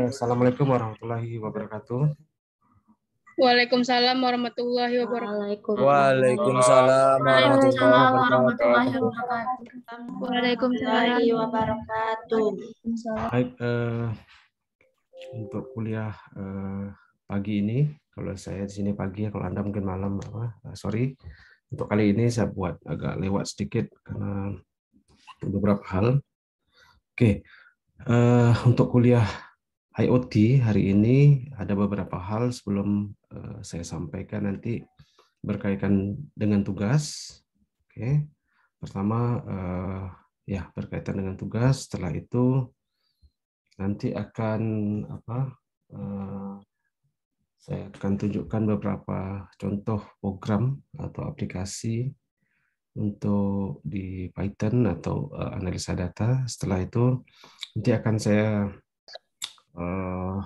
Assalamualaikum warahmatullahi wabarakatuh. Waalaikumsalam warahmatullahi wabarakatuh. Waalaikumsalam warahmatullahi Waalaikumsalam warahmatullahi wabarakatuh. Baik, untuk kuliah pagi ini, kalau saya di sini pagi, kalau Anda mungkin malam, sorry. Untuk kali ini saya buat agak lewat sedikit karena beberapa hal. Oke, untuk kuliah IoT hari ini ada beberapa hal sebelum saya sampaikan nanti berkaitan dengan tugas. Oke, pertama ya berkaitan dengan tugas. Setelah itu nanti akan saya akan tunjukkan beberapa contoh program atau aplikasi untuk di Python atau analisa data. Setelah itu nanti akan saya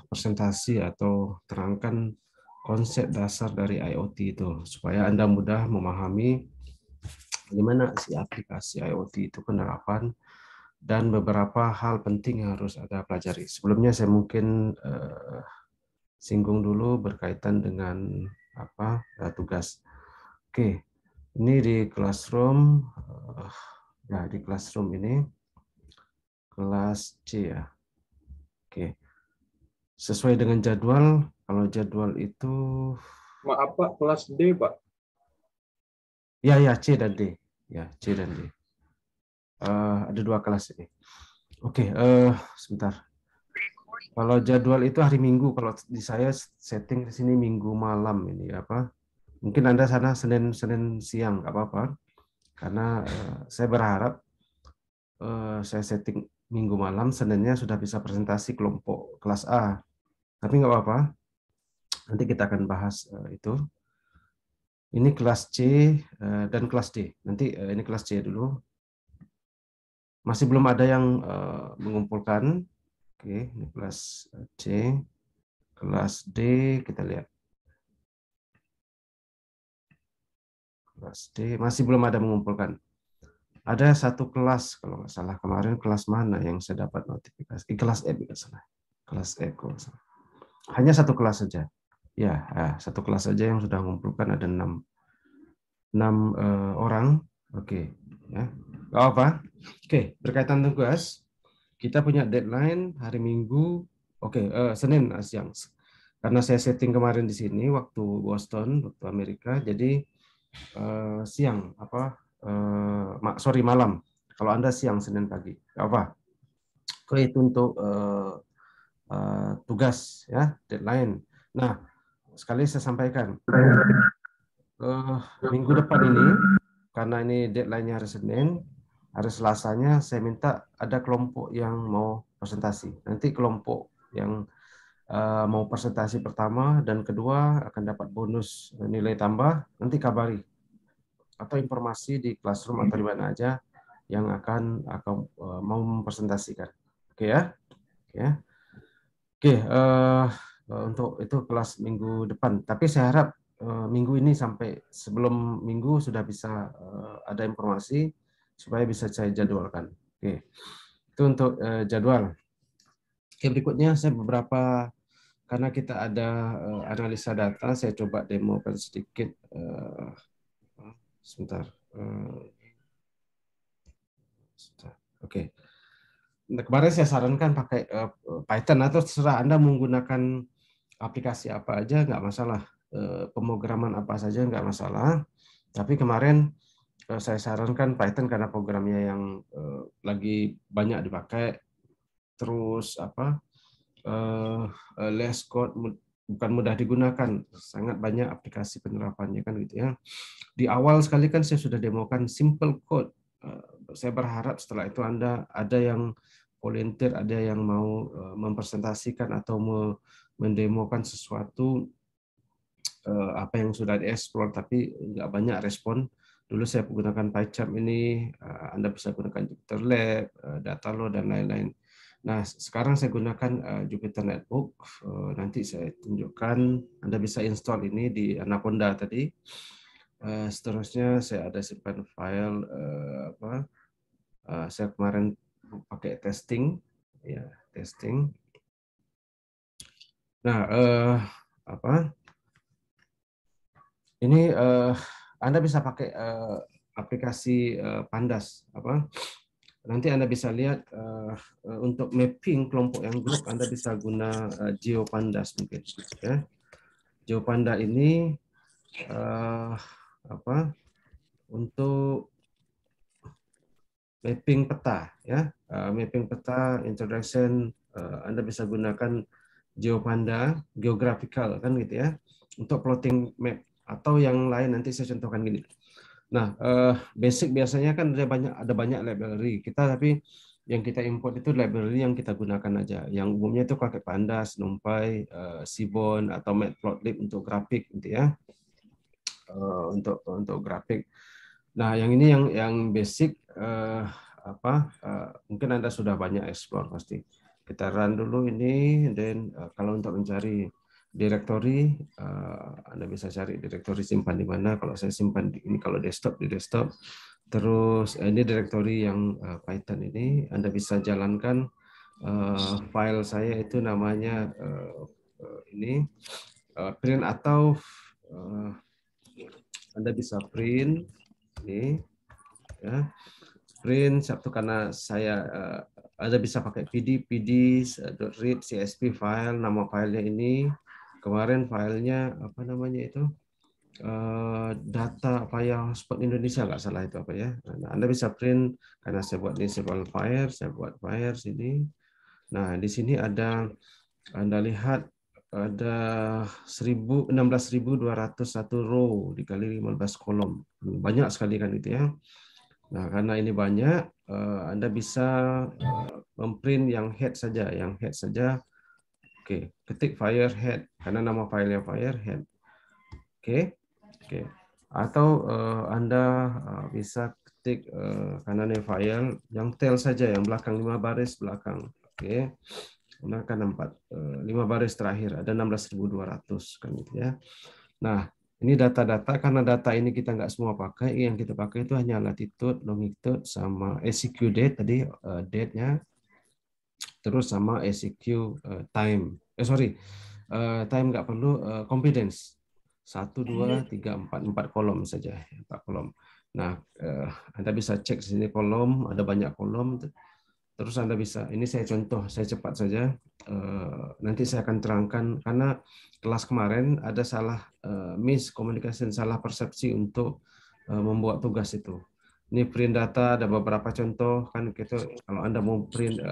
presentasi atau terangkan konsep dasar dari IoT itu supaya Anda mudah memahami bagaimana si aplikasi IoT itu penerapan dan beberapa hal penting yang harus Anda pelajari. Sebelumnya saya mungkin singgung dulu berkaitan dengan tugas. Oke, ini di Classroom, ya di Classroom ini kelas C ya. Oke, sesuai dengan jadwal. Kalau jadwal itu, maaf Pak, kelas D Pak. Ya C dan D, ya C dan D. Ada dua kelas ini. Oke, sebentar. Kalau jadwal itu hari Minggu, kalau di saya setting di sini Minggu malam ini apa? Mungkin Anda sana Senin siang, nggak apa-apa. Karena saya berharap saya setting Minggu malam, Seninnya sudah bisa presentasi kelompok kelas A. Tapi nggak apa-apa. Nanti kita akan bahas itu. Ini kelas C dan kelas D. Nanti ini kelas C dulu. Masih belum ada yang mengumpulkan. Oke, ini kelas C. Kelas D, kita lihat. Kelas D, masih belum ada mengumpulkan. Ada satu kelas, kalau nggak salah kemarin, kelas mana yang saya dapat notifikasi? Kelas E, nggak salah. Kelas E, kalau nggak salah. Hanya satu kelas saja. Ya, satu kelas saja yang sudah mengumpulkan, ada 6 orang. Oke, ya. Nggak apa. Oke, berkaitan tugas. Kita punya deadline hari Minggu, Senin siang. Karena saya setting kemarin di sini waktu Boston, waktu Amerika, jadi siang malam. Kalau Anda siang Senin pagi, apa? Oke, itu untuk tugas ya, deadline. Nah, sekali saya sampaikan minggu depan ini, karena ini deadline-nya hari Senin. Hari Selasanya saya minta ada kelompok yang mau presentasi. Nanti kelompok yang mau presentasi pertama dan kedua akan dapat bonus nilai tambah. Nanti kabari atau informasi di Classroom atau di mana aja yang akan mau mempresentasikan. Oke ya. Oke, untuk itu kelas minggu depan. Tapi saya harap minggu ini sampai sebelum minggu sudah bisa ada informasi supaya bisa saya jadwalkan. Oke, itu untuk jadwal. Oke, berikutnya saya karena kita ada analisa data, saya coba demokan sedikit. Sebentar. Oke. Nah, kemarin saya sarankan pakai Python atau terserah Anda menggunakan aplikasi apa aja nggak masalah. Pemrograman apa saja nggak masalah. Tapi kemarin saya sarankan Python karena programnya yang lagi banyak dipakai. Terus less code, bukan mudah digunakan, sangat banyak aplikasi penerapannya kan gitu ya. Di awal sekali kan saya sudah demokan simple code. Saya berharap setelah itu Anda ada yang volunteer, ada yang mau mempresentasikan atau mendemokan sesuatu apa yang sudah dieksplor tapi nggak banyak respon. Dulu saya menggunakan PyCharm ini, Anda bisa gunakan JupyterLab, Dataload dan lain-lain. Nah, sekarang saya gunakan Jupyter Notebook. Nanti saya tunjukkan, Anda bisa install ini di Anaconda tadi. Seterusnya saya ada simpan file saya kemarin pakai testing. Ya, testing. Nah, ini Anda bisa pakai aplikasi Pandas. Nanti Anda bisa lihat untuk mapping kelompok yang grup, Anda bisa guna GeoPandas mungkin. Ya. GeoPanda ini untuk mapping peta, ya, mapping peta, introduction, Anda bisa gunakan GeoPanda, geographical kan gitu ya, untuk plotting map atau yang lain nanti saya contohkan gini. Nah, basic biasanya kan ada banyak library kita, tapi yang kita import itu library yang kita gunakan aja. Yang umumnya itu pakai Pandas, NumPy, Seaborn atau Matplotlib untuk grafik gitu ya. Untuk grafik. Nah, yang ini yang basic mungkin Anda sudah banyak explore pasti. Kita run dulu ini, dan kalau untuk mencari directory, Anda bisa cari directory simpan di mana. Kalau saya simpan di ini, kalau desktop di desktop. Terus ini directory yang Python ini, Anda bisa jalankan file saya itu namanya ini print, atau Anda bisa print ini ya, print satu, karena saya Anda bisa pakai pd.read csv file, nama filenya ini kemarin filenya apa namanya itu data file hotspot Indonesia, nggak salah itu apa ya. Nah, Anda bisa print, karena saya buat ini simple file, saya buat file sini. Nah, di sini ada, Anda lihat ada 16.201 row dikali 15 kolom. Banyak sekali kan itu ya. Nah, karena ini banyak, Anda bisa memprint yang head saja, Oke, ketik firehead karena nama filenya firehead. Oke. Atau Anda bisa ketik karena ini file yang tail saja, yang belakang 5 baris belakang. Oke. Gunakan 5 baris terakhir, ada 16.200 kan gitu ya. Nah, ini data-data, karena data ini kita nggak semua pakai, yang kita pakai itu hanya latitude, longitude, sama SEQ date tadi, date-nya, terus sama SEQ time. Time nggak perlu, confidence. 1, 2, 3, 4 kolom saja, 4 kolom. Nah, Anda bisa cek sini kolom, ada banyak kolom. Terus Anda bisa, ini saya contoh, saya cepat saja. Nanti saya akan terangkan, karena kelas kemarin ada salah miscommunication, salah persepsi untuk membuat tugas itu. Ini print data, ada beberapa contoh kan gitu. Kalau Anda mau print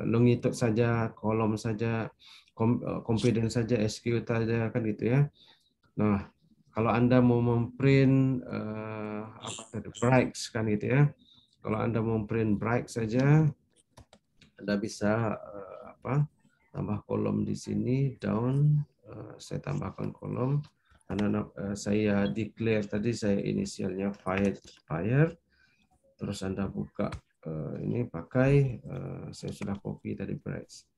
longitude saja, kolom saja, confidence saja, SQ saja kan gitu ya. Nah, kalau Anda mau memprint breaks kan gitu ya. Kalau Anda mau print break saja, Anda bisa tambah kolom di sini, down, saya tambahkan kolom, karena saya declare tadi, saya inisialnya fire, terus Anda buka ini pakai, saya sudah copy tadi breaks,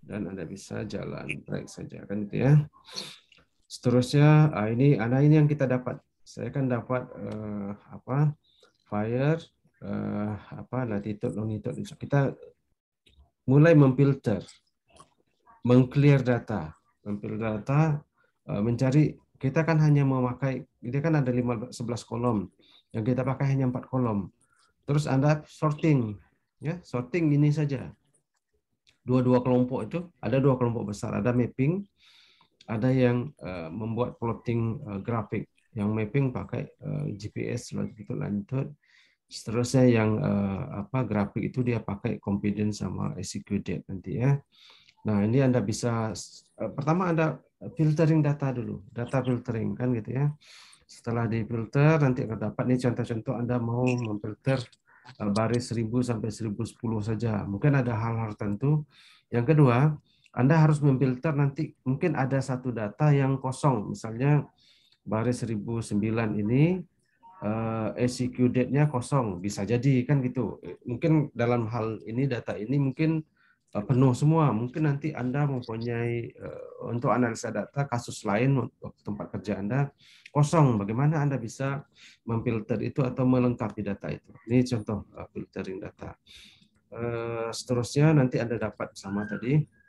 dan Anda bisa jalan break saja kan itu ya. Seterusnya ini yang kita dapat, saya kan dapat fire, latitude, longitude, kita mulai memfilter, mengclear data, mencari. Kita kan hanya memakai, ini kan ada 11 kolom, yang kita pakai hanya 4 kolom. Terus Anda sorting, ya, sorting ini saja. Dua kelompok itu, ada 2 kelompok besar, ada mapping, ada yang membuat plotting grafik. Yang mapping pakai GPS, longitude. Seterusnya yang grafik itu dia pakai confidence sama SEQ date nanti ya. Nah, ini Anda bisa, pertama Anda filtering data dulu, data filtering kan gitu ya. Setelah difilter, nanti akan dapat nih contoh-contoh Anda mau memfilter baris 1000 sampai 1010 saja. Mungkin ada hal-hal tertentu. Yang kedua, Anda harus memfilter nanti, mungkin ada satu data yang kosong, misalnya baris 1009 ini SEQ date-nya kosong, bisa jadi kan gitu. Mungkin dalam hal ini, data ini mungkin penuh semua. Mungkin nanti Anda mempunyai untuk analisa data kasus lain untuk tempat kerja Anda kosong. Bagaimana Anda bisa memfilter itu atau melengkapi data itu? Ini contoh filtering data. seterusnya nanti Anda dapat sama tadi.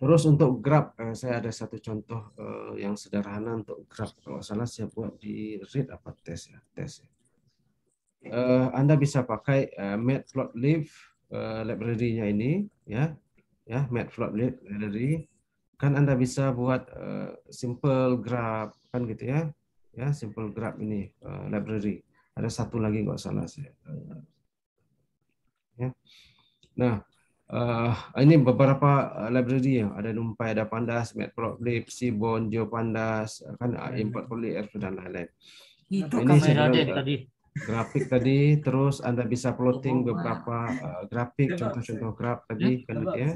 Terus untuk graph, saya ada satu contoh yang sederhana untuk graph. Kalau salah saya buat di read apa tes ya, tes. Anda bisa pakai Matplotlib library-nya ini, ya, Matplotlib library. Kan Anda bisa buat simple graph kan gitu ya, simple graph ini library. Ada satu lagi nggak salah saya. Ya. Nah. Ini beberapa library yang ada NumPy, ada Pandas, Matplotlib, Seaborn, GeoPandas, kan import polyerf dan lain-lain. Itu Ini saya kamera bilang, Dek tadi. grafik tadi, terus Anda bisa plotting beberapa grafik, contoh-contoh graf tadi kan gitu ya.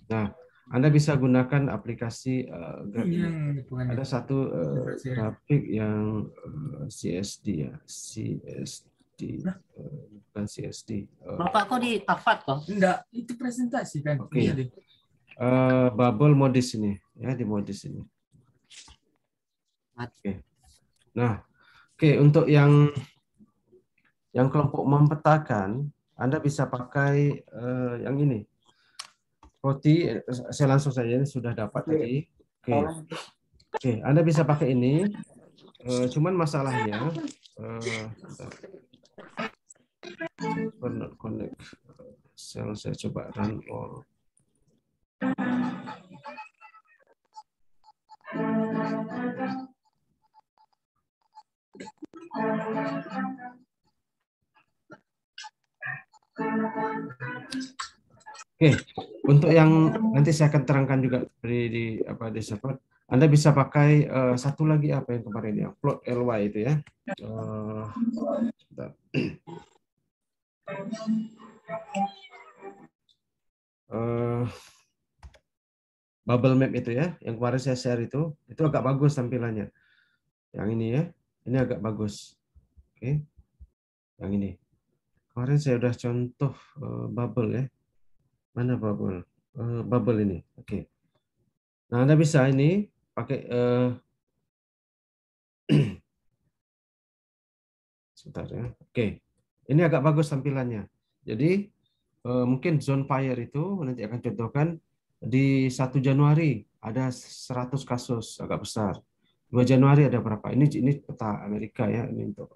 Nah, Anda bisa gunakan aplikasi graf ini. Ada satu grafik yang CSD ya, CSD. Bukan CSD. Bapak kok di Tafat kok? Enggak, itu presentasi kan. Oke. Bubble modis ini, ya, di modis ini. Oke. Nah, untuk yang kelompok mempetakan, Anda bisa pakai yang ini. Roti, saya langsung saja, ini sudah dapat tadi. Oke, Anda bisa pakai ini. Cuman masalahnya, not connect. Saya coba run all. Oke, untuk yang nanti saya akan terangkan juga di support. Anda bisa pakai satu lagi apa yang kemarin ya, plot ly itu ya. Bubble map itu ya, yang kemarin saya share itu agak bagus tampilannya. Yang ini ya, ini agak bagus. Oke, yang ini. Kemarin saya udah contoh bubble ya. Mana bubble? Bubble ini. Oke. Nah, Anda bisa ini pakai sebentar ya. Oke. Ini agak bagus tampilannya. Jadi mungkin zone fire itu nanti akan contohkan di 1 Januari ada 100 kasus agak besar. 2 Januari ada berapa? Ini peta Amerika ya, ini untuk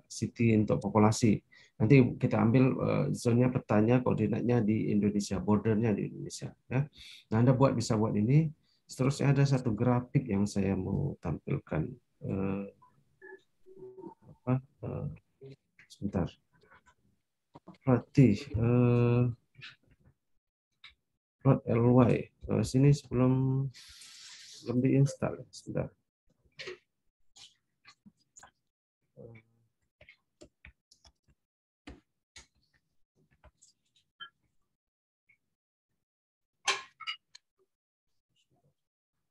city, untuk populasi. Nanti kita ambil zonnya, petanya, koordinatnya di Indonesia, bordernya di Indonesia ya. Nah, Anda bisa buat ini. Seterusnya ada satu grafik yang saya mau tampilkan. Sebentar. Berarti plot ly sini sebelum diinstal. Sebentar.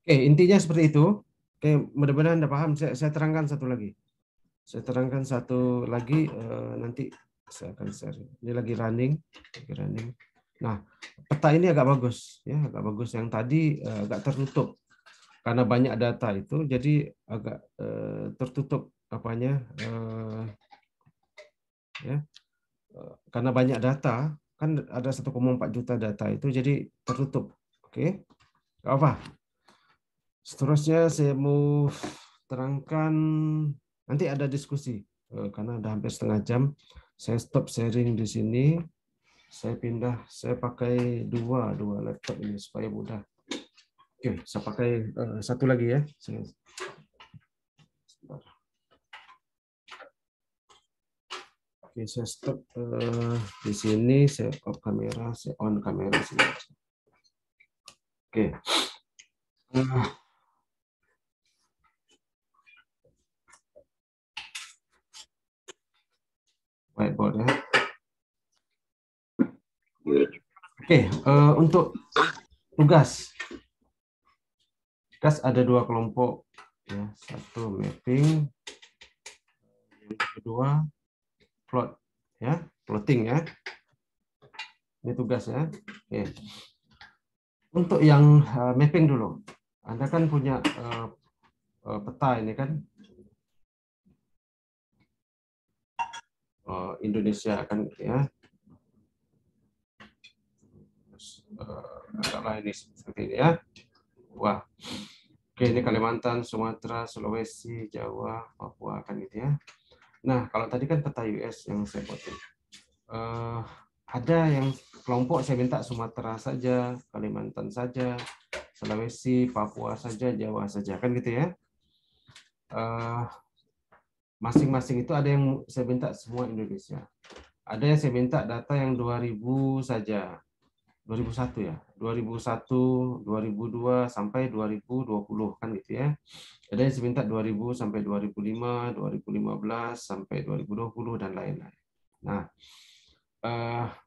Oke, intinya seperti itu. Oke, mudah-mudahan Anda paham. Saya terangkan satu lagi. Nanti saya akan share. Ini lagi running. Nah, peta ini agak bagus ya, agak bagus. Yang tadi agak tertutup karena banyak data itu, jadi agak tertutup apanya ya. Karena banyak data, kan ada 1,4 juta data itu, jadi tertutup. Oke, nggak apa. Seterusnya saya mau terangkan, nanti ada diskusi karena udah hampir setengah jam. Saya stop sharing di sini. Saya pindah, saya pakai dua laptop ini supaya mudah. Oke, saya pakai satu lagi ya. Oke, saya stop di sini. Saya off kamera, saya on kamera sini. Oke. Whiteboard ya. Oke, untuk tugas ada 2 kelompok ya, satu mapping, yang kedua plot ya, plotting ya. Ini tugas ya. Oke. Untuk yang mapping dulu, Anda kan punya peta ini kan, Indonesia kan ya. Katakanlah ini seperti ini ya. Wah. Oke, ini Kalimantan, Sumatera, Sulawesi, Jawa, Papua kan gitu ya. Nah, kalau tadi kan peta US yang saya buat. Ada yang kelompok saya minta Sumatera saja, Kalimantan saja, Sulawesi, Papua saja, Jawa saja kan gitu ya. Masing-masing itu ada yang saya minta semua Indonesia. Ada yang saya minta data yang 2000 saja. 2001 ya. 2001, 2002 sampai 2020 kan gitu ya. Ada yang saya minta 2000 sampai 2005, 2015 sampai 2020 dan lain-lain. Nah,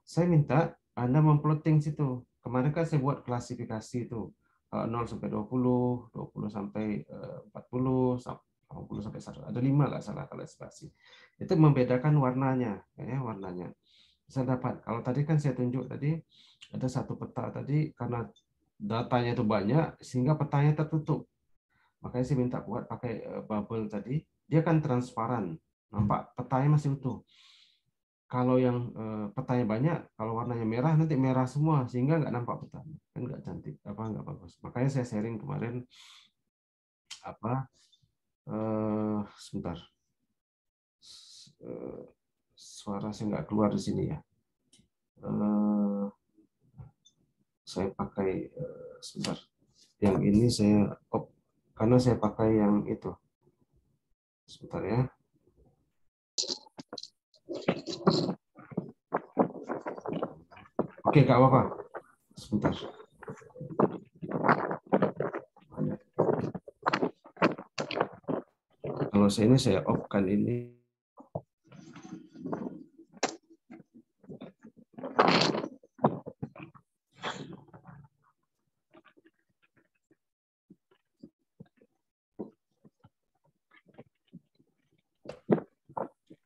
saya minta Anda memplotting situ. Kemarin kan saya buat klasifikasi itu. 0 sampai 20, 20 sampai 40, 80 sampai 100. Ada 5 nggak salah klasifikasi. Itu membedakan warnanya, ya, warnanya. Saya dapat. Kalau tadi kan saya tunjuk tadi ada satu peta tadi karena datanya itu banyak sehingga petanya tertutup. Makanya saya minta buat pakai bubble tadi. Dia kan transparan, nampak petanya masih utuh. Kalau yang petanya banyak, kalau warnanya merah nanti merah semua sehingga nggak nampak petanya, kan nggak cantik, nggak bagus. Makanya saya sharing kemarin sebentar, suara saya nggak keluar di sini ya. Saya pakai sebentar, yang ini saya karena saya pakai yang itu. Sebentar ya. Oke, nggak apa-apa. Sebentar. Kalau saya off-kan ini.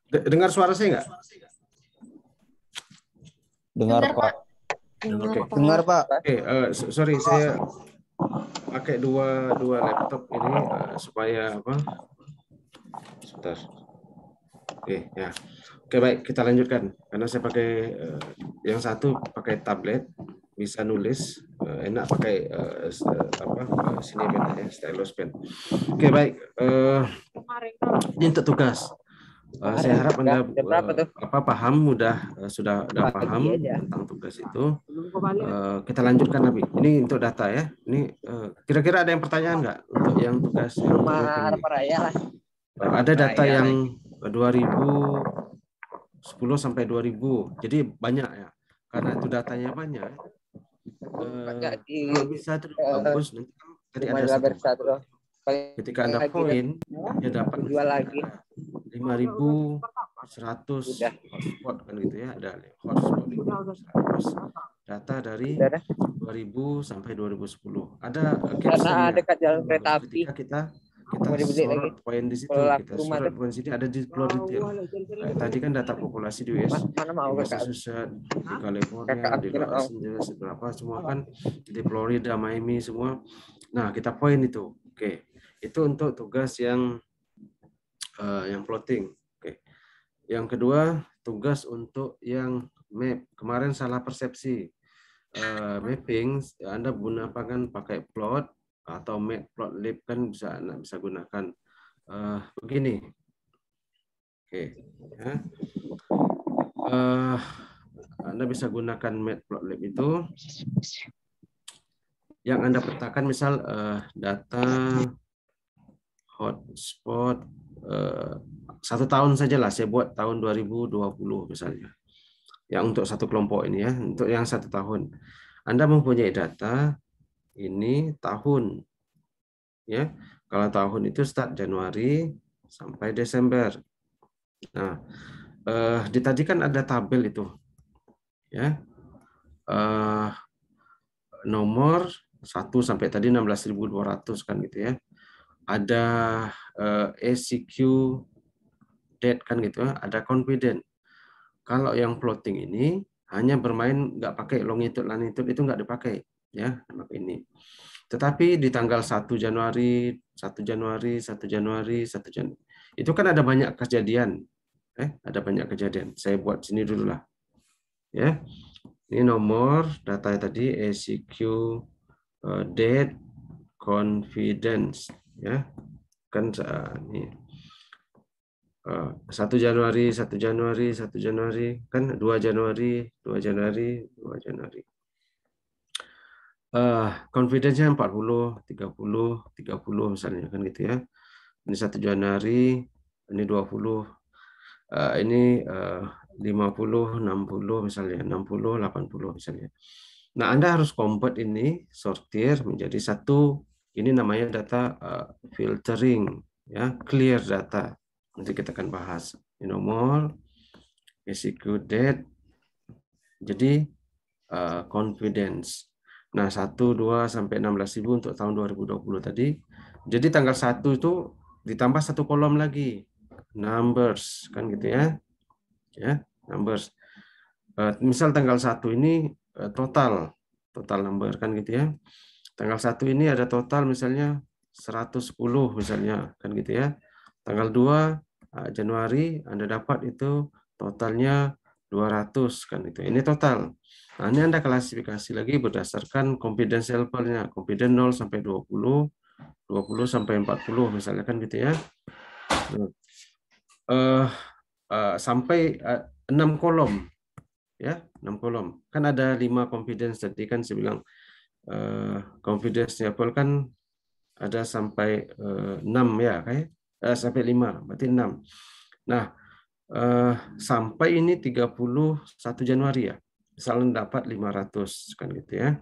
Dengar suara saya nggak? Dengar, Pak. Oke. Dengar, Pak. Oke, sorry saya pakai dua laptop ini supaya apa? Sebentar. Oke, ya. Oke, baik, kita lanjutkan. Karena saya pakai yang satu pakai tablet, bisa nulis, enak pakai sini pen aja, stylus pen. Oke, baik. Ini untuk tugas. Saya harap Anda paham, sudah paham tentang tugas itu. Kita lanjutkan lebih. Ini untuk data ya. Ini kira-kira ada yang pertanyaan nggak untuk yang tugas yang ada data yang 2010 sampai 2000. Jadi banyak ya. Karena itu datanya banyak. Kalau bisa itu bagus nanti ketika ada satu. Ketika Anda poin, dia dapat 5.100 hotspot kan gitu ya, ada hotspot 5.100 data dari 2000 sampai 2010. Ada captionnya. dekat jalan kereta api. Ketika kita sorot poin di situ, kita sorot poin di sini ada di keluar detail. Tadi kan data populasi di US, Massachusetts, di California, di Los Angeles, berapa semua kan, di Florida, Miami semua. Nah, kita poin itu. Oke. Itu untuk tugas yang plotting. Oke. Yang kedua, tugas untuk yang map. Kemarin salah persepsi. Mapping, Anda gunakan pakai plot atau map plot lib kan Anda bisa gunakan begini. Oke. Ya. Anda bisa gunakan map plot lib itu. Yang Anda petakan misal data hotspot 1 tahun saja lah, saya buat tahun 2020 misalnya. Yang untuk satu kelompok ini ya, untuk yang 1 tahun. Anda mempunyai data ini tahun ya. Kalau tahun itu start Januari sampai Desember. Nah, di tadi kan ada tabel itu. Ya. Nomor 1 sampai tadi 16.200 kan gitu ya. Ada ACQ date kan gitu ya, ada confident. Kalau yang plotting ini hanya bermain nggak pakai longitude latitude itu nggak dipakai ya ini. Tetapi di tanggal 1 Januari itu kan ada banyak kejadian. Ada banyak kejadian. Saya buat sini dulu lah. Ya. Ini nomor data tadi ECQ date confidence ya. Kan ini 1 Januari kan 2 Januari. Confidence-nya 40 misalnya kan gitu ya. Ini 1 Januari, ini 20, ini 50, 60 misalnya, 60, 80 misalnya. Nah, Anda harus convert ini, sortir menjadi satu, ini namanya data filtering, ya, clear data. Nanti kita akan bahas. Ini nomor, execute date, jadi confidence. Nah, 1, 2, sampai 16.000 untuk tahun 2020 tadi. Jadi tanggal 1 itu ditambah 1 kolom lagi. Numbers, kan gitu ya. Ya, numbers. Misal tanggal 1 ini total number kan gitu ya. Tanggal 1 ini ada total misalnya 110 misalnya kan gitu ya. Tanggal 2 Januari Anda dapat itu totalnya 200 kan itu. Ini total. Nah, ini Anda klasifikasi lagi berdasarkan confidence level-nya. Confidence 0 sampai 20, 20 sampai 40 misalnya kan gitu ya. Sampai 6 kolom. Ya, 6 kolom. Kan ada 5 confidence tadi kan saya bilang confidence level kan ada sampai 6 ya kayak sampai 5, berarti 6. Nah, sampai ini 31 Januari ya. Misalnya dapat 500 kan gitu ya.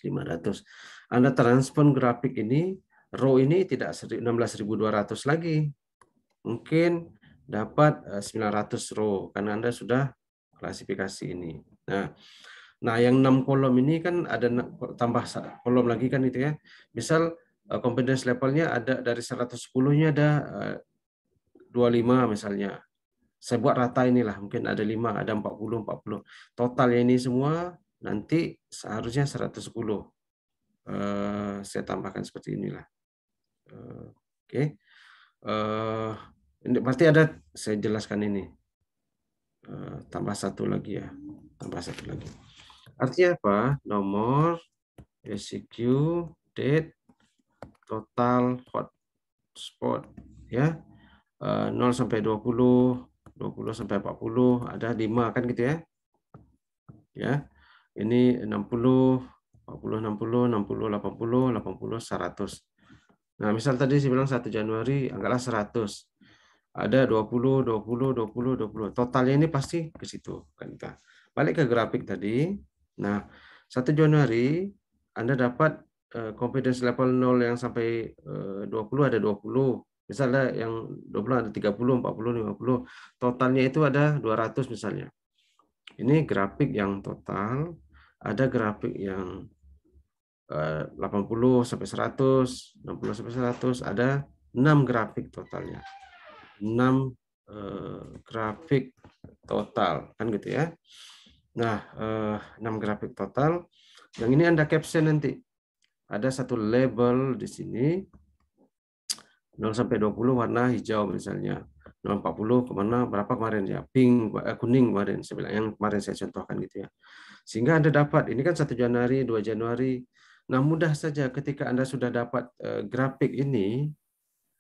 500. Anda transfer grafik ini, row ini tidak 16.200 lagi. Mungkin dapat 900 row karena Anda sudah klasifikasi ini. Nah, yang 6 kolom ini kan ada tambah kolom lagi kan itu ya. Misal confidence levelnya ada dari 110-nya ada 25 misalnya. Saya buat rata inilah, mungkin ada 5, ada 40. Totalnya ini semua nanti seharusnya 110. Saya tambahkan seperti inilah. Oke. Ini berarti ada, saya jelaskan ini. Tambah 1 lagi ya. Tambah 1 lagi. Artinya apa? Nomor, ECQ, date, total hotspot ya. 0 sampai 20, 20 sampai 40, ada 5 kan gitu ya. Ya. Ini 60, 40, 60, 60, 80, 80, 100. Nah, misal tadi saya bilang 1 Januari, anggaplah 100. Ada 20, 20, 20, 20. Totalnya ini pasti ke situ kan kita. Balik ke grafik tadi. Nah, 1 Januari Anda dapat confidence level 0 yang sampai 20 ada 20. Misalnya yang 20 ada 30, 40, 50. Totalnya itu ada 200 misalnya. Ini grafik yang total. Ada grafik yang 80 sampai 100, 60 sampai 100. Ada 6 grafik totalnya. 6 grafik total kan gitu ya. Nah, 6 grafik total. Yang ini Anda caption nanti. Ada satu label di sini 0 sampai 20 warna hijau misalnya. 040 kemana berapa kemarin ya? Pink, kuning kemarin saya bilang yang kemarin saya contohkan gitu ya. Sehingga Anda dapat ini kan 1 Januari, 2 Januari. Nah, mudah saja ketika Anda sudah dapat grafik ini,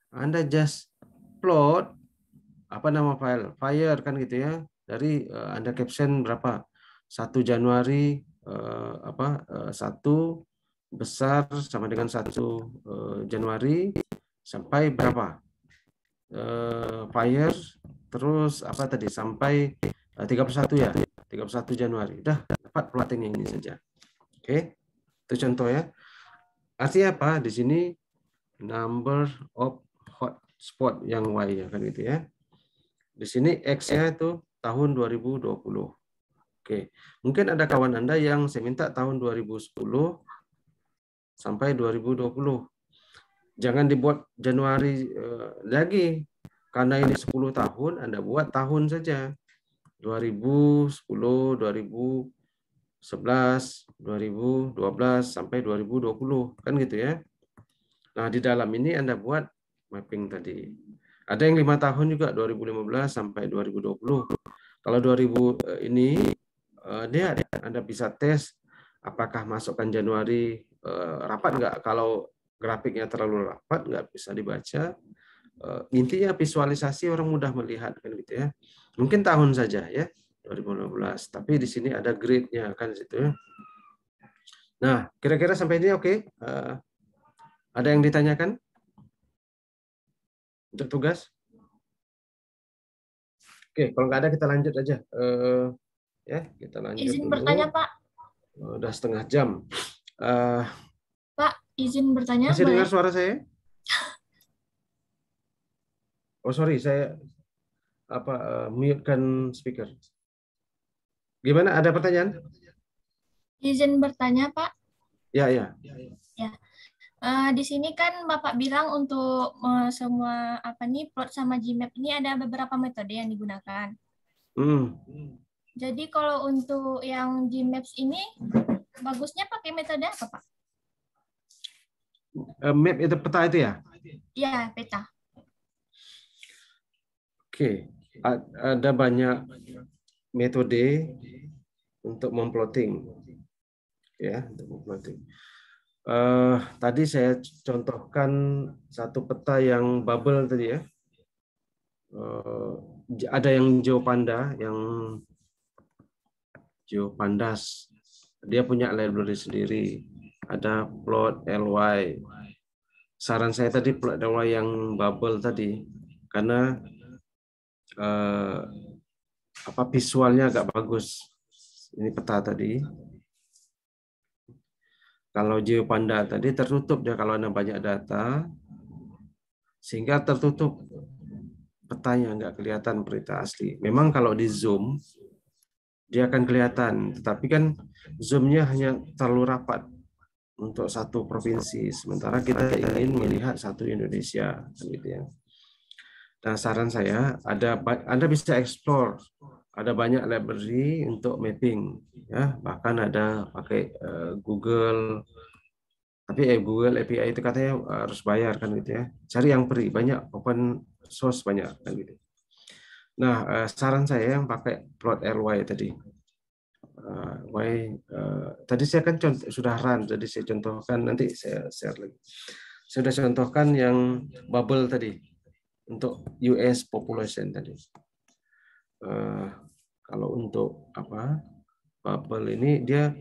Anda just plot apa nama file kan gitu ya. Dari Anda caption berapa? 1 Januari 1 besar sama dengan 1 Januari sampai berapa? Fire terus apa tadi sampai 31 ya. 31 Januari. Udah dapat plottingnya ini saja. Oke. Itu contoh ya. Artinya apa? Di sini number of hotspot yang Y ya kan gitu ya. Di sini X-nya itu tahun 2020. Oke. Mungkin ada kawan Anda yang saya minta tahun 2010 sampai 2020. Jangan dibuat Januari lagi. Karena ini 10 tahun, Anda buat tahun saja. 2010, 2011, 2012 sampai 2020 kan gitu ya. Nah, di dalam ini Anda buat mapping tadi. Ada yang 5 tahun juga 2015 sampai 2020. Kalau 2000 ini dia Anda bisa tes apakah masukkan Januari rapat nggak. Kalau grafiknya terlalu rapat nggak bisa dibaca. Intinya visualisasi orang mudah melihat kan gitu ya. Mungkin tahun saja ya 2015. Tapi di sini ada grade-nya kan situ ya. Nah, kira-kira sampai ini oke? Ada yang ditanyakan untuk tugas? Oke, kalau nggak ada kita lanjut aja. Ya, kita lanjut Izin dulu. bertanya, Pak. Udah setengah jam. Pak, izin bertanya Masih dengar boleh? suara saya? Oh sorry, saya mute-kan speaker. Gimana? Ada pertanyaan? Izin bertanya, Pak. Ya, ya. Ya. Di sini kan Bapak bilang untuk semua plot sama Gmap ini ada beberapa metode yang digunakan. Jadi kalau untuk yang Gmaps ini bagusnya pakai metode apa, Pak? Map itu peta itu ya? Ya, peta. Oke, ada banyak metode untuk memplotting, ya, untuk memplotting. Tadi saya contohkan satu peta yang bubble tadi ya. Ada yang GeoPanda, GeoPandas. Dia punya library sendiri. Ada plot ly. Saran saya tadi plot ly yang bubble tadi, karena visualnya agak bagus. Ini peta tadi. Kalau GeoPanda tadi tertutup dia kalau ada banyak data, sehingga tertutup petanya, nggak kelihatan berita asli. Memang kalau di zoom dia akan kelihatan, tetapi kan zoomnya hanya terlalu rapat untuk satu provinsi, sementara kita ingin melihat satu Indonesia, gitu ya. Nah, saran saya Anda bisa explore, ada banyak library untuk mapping, ya, bahkan ada pakai Google. Tapi Google API itu katanya harus bayar kan gitu ya. Cari yang free, banyak open source banyak kan gitu. Nah, saran saya yang pakai plot ly tadi. Tadi saya kan sudah run, jadi saya contohkan, nanti saya share lagi. Saya sudah contohkan yang bubble tadi untuk US population tadi. Kalau untuk bubble ini dia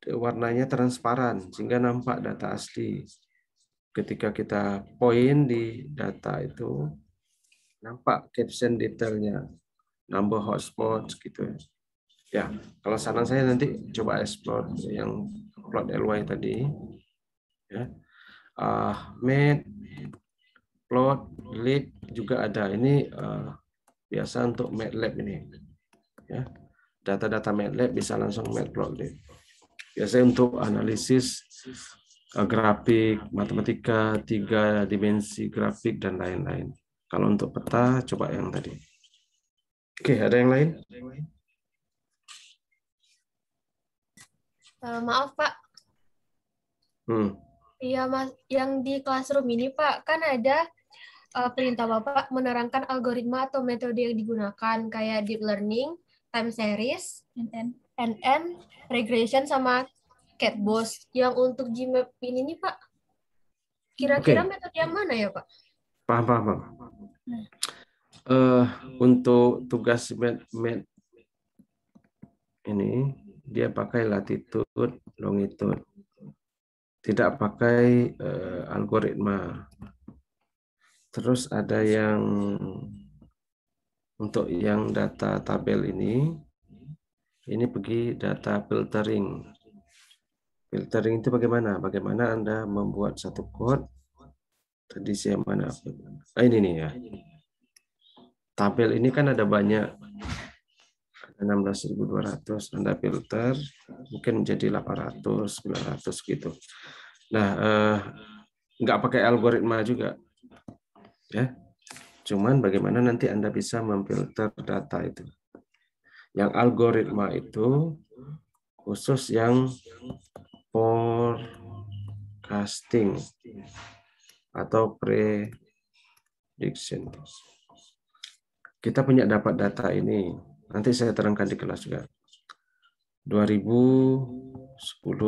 warnanya transparan sehingga nampak data asli. Ketika kita point di data itu nampak caption detailnya, number hotspots gitu ya. Ya, kalau saran saya nanti coba explore yang plot ly tadi, ya. Map, plot, lib juga ada. Ini biasa untuk MATLAB ini, ya. Data-data MATLAB bisa langsung matplotlib. Biasanya untuk analisis grafik, matematika, 3 dimensi grafik dan lain-lain. Kalau untuk peta, coba yang tadi. Oke, ada yang lain? Maaf, Pak. Iya, Mas. Yang di Classroom ini, Pak, kan ada perintah Bapak menerangkan algoritma atau metode yang digunakan, kayak deep learning, time series, NN, regression, sama CatBoss. Yang untuk Gmap ini nih, Pak, kira-kira metode yang mana ya, Pak? Paham. Untuk tugas Mat ini dia pakai latitude, longitude, tidak pakai algoritma. Terus ada yang untuk yang data tabel ini pergi data filtering. Filtering itu bagaimana? Bagaimana Anda membuat satu code. Tadi saya mana? Ini nih ya. Tabel ini kan ada banyak, 16.200, Anda filter mungkin menjadi 800, 900 gitu. Nah, nggak pakai algoritma juga, ya. Cuman bagaimana nanti Anda bisa memfilter data itu. Yang algoritma itu khusus yang forecasting atau prediction. Kita punya dapat data ini, nanti saya terangkan di kelas juga. 2010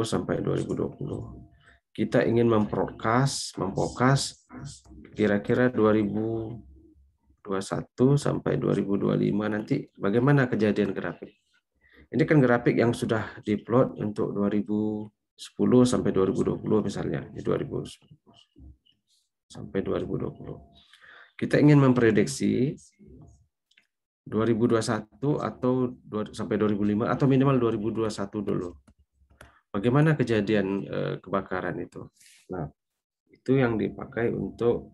sampai 2020. Kita ingin memforecast kira-kira 2021 sampai 2025 nanti bagaimana kejadian grafik. Ini kan grafik yang sudah diplot untuk 2010 sampai 2020 misalnya, di 2010 sampai 2020. Kita ingin memprediksi 2021 atau sampai 2005 atau minimal 2021 dulu. Bagaimana kejadian kebakaran itu? Nah, itu yang dipakai untuk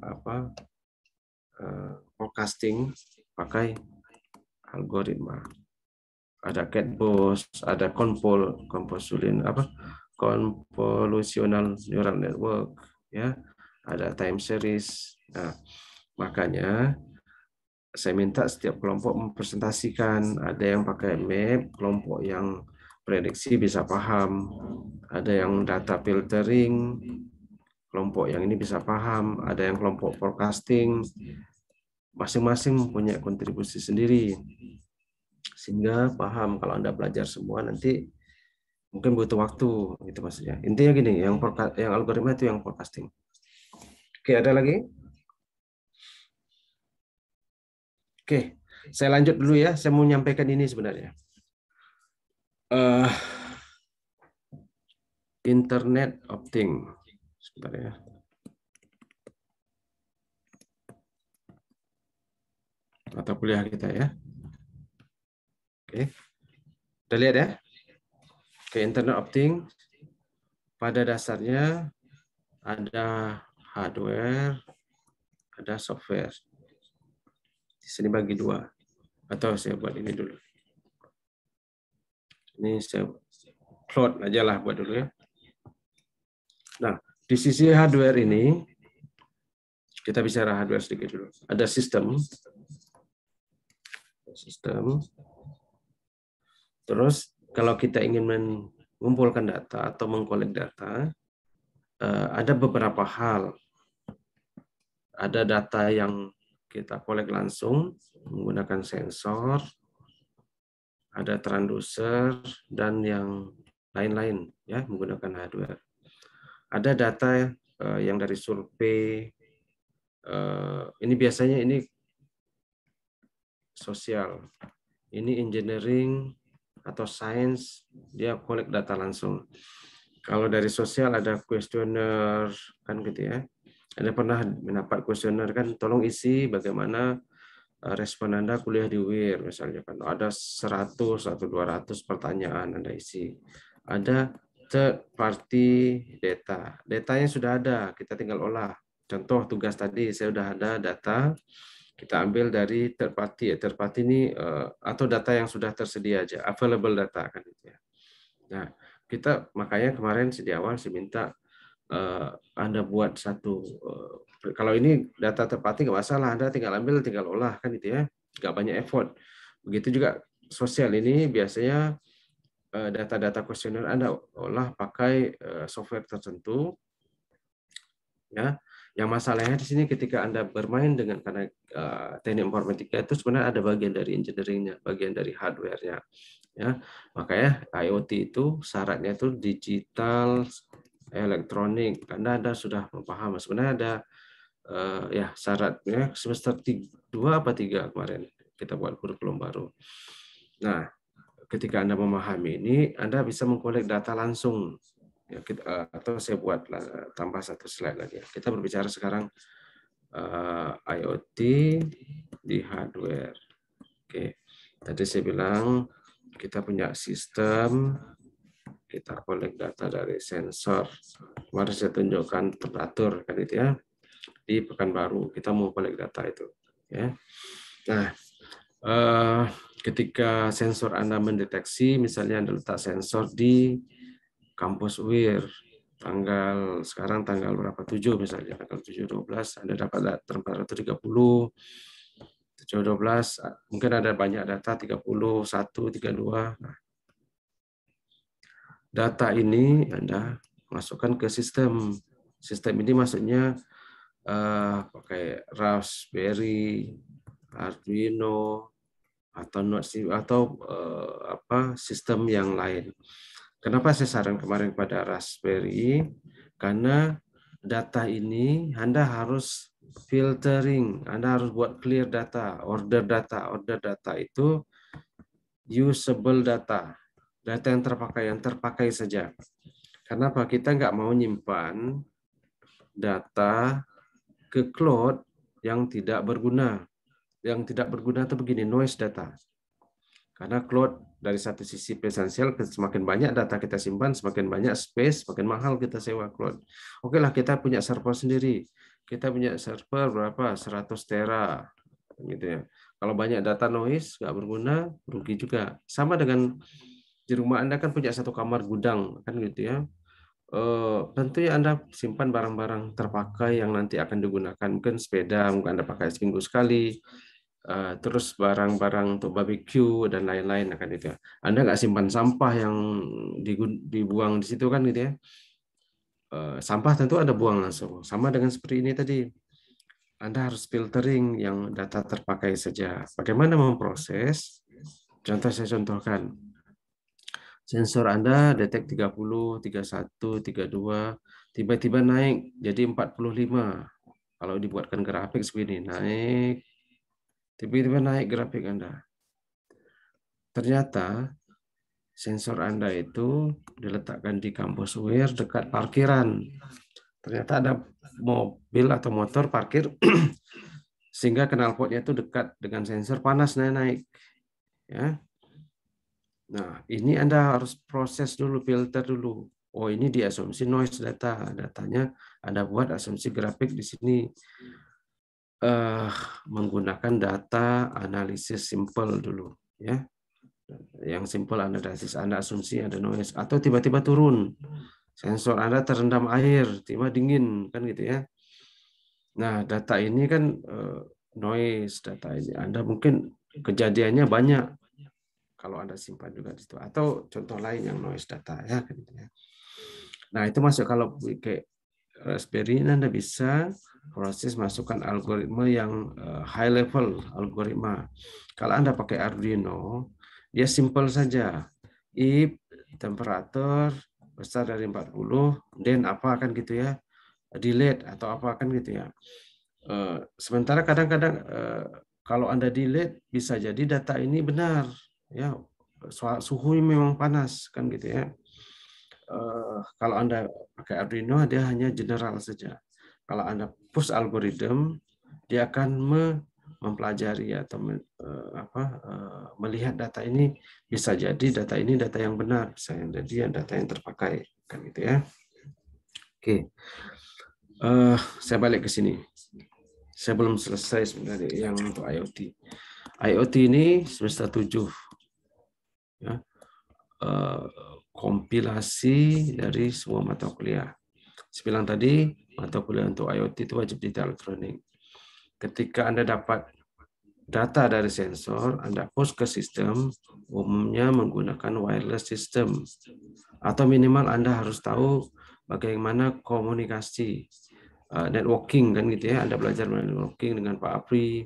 forecasting pakai algoritma. Ada CatBoss, ada convolutional neural network, ya, ada time series. Nah, makanya saya minta setiap kelompok mempresentasikan. Ada yang pakai map, kelompok yang prediksi bisa paham. Ada yang data filtering, kelompok yang ini bisa paham. Ada yang kelompok forecasting, masing-masing punya kontribusi sendiri. Sehingga paham. Kalau Anda belajar semua nanti mungkin butuh waktu, gitu maksudnya. Intinya gini, yang algoritma itu yang forecasting. Oke, ada lagi? Oke, saya lanjut dulu ya. Saya mau menyampaikan ini sebenarnya. Internet of Things. Sebentar ya. Mata kuliah kita ya. Oke. Kita lihat ya. Oke, Internet of Things. Pada dasarnya ada hardware, ada software. Di sini bagi dua. Atau saya buat ini dulu. Ini saya plot aja lah buat dulu ya. Nah, di sisi hardware ini, kita bicara hardware sedikit dulu. Ada sistem. Terus, kalau kita ingin mengumpulkan data atau mengkolek data, ada beberapa hal. Ada data yang kita kolek langsung menggunakan sensor, ada transducer, dan yang lain-lain ya menggunakan hardware. Ada data yang dari survei, ini biasanya ini sosial, ini engineering atau sains, dia kolek data langsung. Kalau dari sosial ada kuesioner kan gitu ya. Anda pernah mendapat kuesioner kan, tolong isi bagaimana respon Anda kuliah di UIR misalnya kan. Ada 100 atau 200 pertanyaan Anda isi. Ada third party data. Datanya sudah ada, kita tinggal olah. Contoh tugas tadi saya sudah ada data, kita ambil dari third party. Third party ini atau data yang sudah tersedia aja, available data kan gitu ya. Nah, kita makanya kemarin di awal saya minta Anda buat satu, kalau ini data terpati nggak masalah, Anda tinggal ambil, tinggal olah kan gitu ya, nggak banyak effort. Begitu juga sosial ini biasanya data-data kuesioner Anda olah pakai software tertentu, ya. Yang masalahnya di sini ketika Anda bermain dengan, karena teknik informatika itu sebenarnya ada bagian dari engineering-nya, bagian dari hardware-nya, ya. Makanya IoT itu syaratnya itu digital, elektronik. Karena Anda sudah memahami sebenarnya ada ya syaratnya semester 2 apa 3 kemarin kita buat kurikulum baru. Nah, ketika Anda memahami ini, Anda bisa mengkolek data langsung. Ya, atau saya buat tambah satu slide lagi. Kita berbicara sekarang IoT di hardware. Oke, tadi saya bilang kita punya sistem, kita kolek data dari sensor. Kemarin saya tunjukkan teratur kan itu ya. Di Pekanbaru kita mau kolek data itu. Ya. Nah, ketika sensor Anda mendeteksi, misalnya Anda letak sensor di kampus UIR, sekarang tanggal berapa? 7 misalnya, tanggal 7/12, Anda dapat temperatur 30, 7/12, mungkin ada banyak data, 31, 32. Nah, data ini Anda masukkan ke sistem. Sistem ini maksudnya pakai Raspberry, Arduino, atau sistem yang lain. Kenapa saya saran kemarin pada Raspberry? Karena data ini Anda harus filtering, Anda harus buat clear data, order data. Order data itu usable data, data yang terpakai saja. Kenapa? Kita nggak mau nyimpan data ke cloud yang tidak berguna. Yang tidak berguna itu begini, noise data. Karena cloud dari satu sisi esensial, semakin banyak data kita simpan, semakin banyak space, semakin mahal kita sewa cloud. Oke lah, kita punya server sendiri. Kita punya server berapa? 100 tera. Gitu ya. Kalau banyak data noise, nggak berguna, rugi juga. Sama dengan di rumah Anda kan punya satu kamar gudang, kan gitu ya. Tentunya Anda simpan barang-barang terpakai yang nanti akan digunakan. Mungkin sepeda, mungkin Anda pakai seminggu sekali. Terus barang-barang untuk barbecue dan lain-lain akan itu. Anda nggak simpan sampah yang dibuang di situ kan gitu ya. Sampah tentu Anda buang langsung. Sama dengan seperti ini tadi. Anda harus filtering yang data terpakai saja. Bagaimana memproses? Contoh saya contohkan. Sensor Anda detek 30, 31, 32, tiba-tiba naik jadi 45. Kalau dibuatkan grafik seperti ini, naik, tiba-tiba naik grafik Anda. Ternyata sensor Anda itu diletakkan di kampus UIR dekat parkiran. Ternyata ada mobil atau motor parkir sehingga knalpotnya itu dekat dengan sensor, panas naik. Ya. Nah, ini Anda harus proses dulu, filter dulu. Oh, ini diasumsi noise data. Datanya Anda buat asumsi grafik di sini. Menggunakan data analisis simple dulu. Ya. Yang simple analisis, Anda asumsi ada noise. Atau tiba-tiba turun. Sensor Anda terendam air, tiba dingin. Kan gitu ya. Nah, data ini kan noise data ini. Anda mungkin kejadiannya banyak. Kalau Anda simpan juga di situ, atau contoh lain yang noise data ya. Nah itu masuk kalau pakai Raspberry Anda bisa proses masukkan algoritma yang high level algoritma. Kalau Anda pakai Arduino, dia simple saja. If temperatur besar dari 40, then apa akan gitu ya, delete atau apa akan gitu ya. Sementara kadang-kadang kalau Anda delete bisa jadi data ini benar. Ya, suhu memang panas kan gitu ya. Kalau Anda pakai Arduino dia hanya general saja. Kalau Anda push algorithm, dia akan mempelajari atau melihat data ini, bisa jadi data ini data yang benar, bisa jadi data yang terpakai kan gitu ya. Oke, saya balik ke sini. Saya belum selesai sebenarnya yang untuk IoT. IoT ini semester 7. Ya, kompilasi dari semua mata kuliah. Saya bilang tadi, mata kuliah untuk IoT itu wajib digital elektronik. Ketika Anda dapat data dari sensor, Anda push ke sistem, umumnya menggunakan wireless system. Atau minimal Anda harus tahu bagaimana komunikasi, networking kan gitu ya. Anda belajar networking dengan Pak Apri,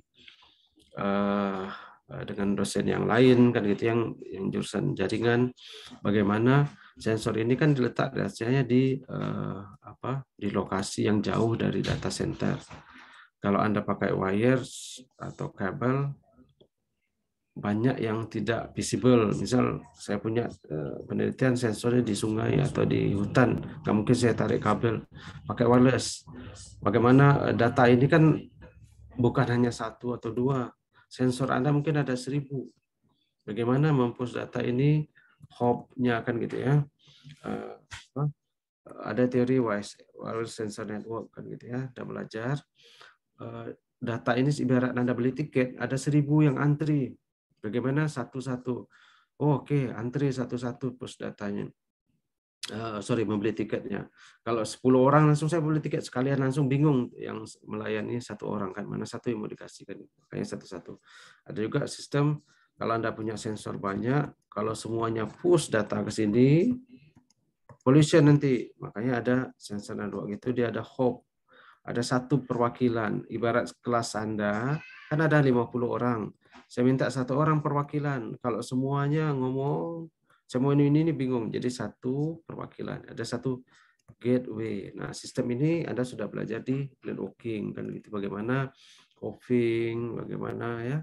dengan dosen yang lain kan gitu, yang jurusan jaringan. Bagaimana sensor ini kan diletak datanya di lokasi yang jauh dari data center. Kalau Anda pakai wires atau kabel, banyak yang tidak visible. Misal saya punya penelitian sensornya di sungai atau di hutan, nggak mungkin saya tarik kabel, pakai wireless. Bagaimana data ini kan bukan hanya satu atau dua, sensor Anda mungkin ada 1000. Bagaimana mempush data ini, hop-nya kan gitu ya. Ada teori wireless sensor network kan gitu ya. Kita belajar data ini ibarat Anda beli tiket, ada 1000 yang antri. Bagaimana satu-satu? Oh, oke, antri satu-satu push datanya. Membeli tiketnya. Kalau 10 orang langsung saya beli tiket sekalian, langsung bingung yang melayani satu orang kan, mana satu yang mau dikasihkan, makanya satu-satu. Ada juga sistem kalau Anda punya sensor banyak, kalau semuanya push data ke sini, pollution nanti. Makanya ada sensor network itu dia ada hub, ada satu perwakilan. Ibarat kelas Anda kan ada 50 orang. Saya minta 1 orang perwakilan. Kalau semuanya ngomong, semua ini bingung. Jadi 1 perwakilan. Ada 1 gateway. Nah, sistem ini Anda sudah belajar di networking kan gitu. Bagaimana coughing, bagaimana ya.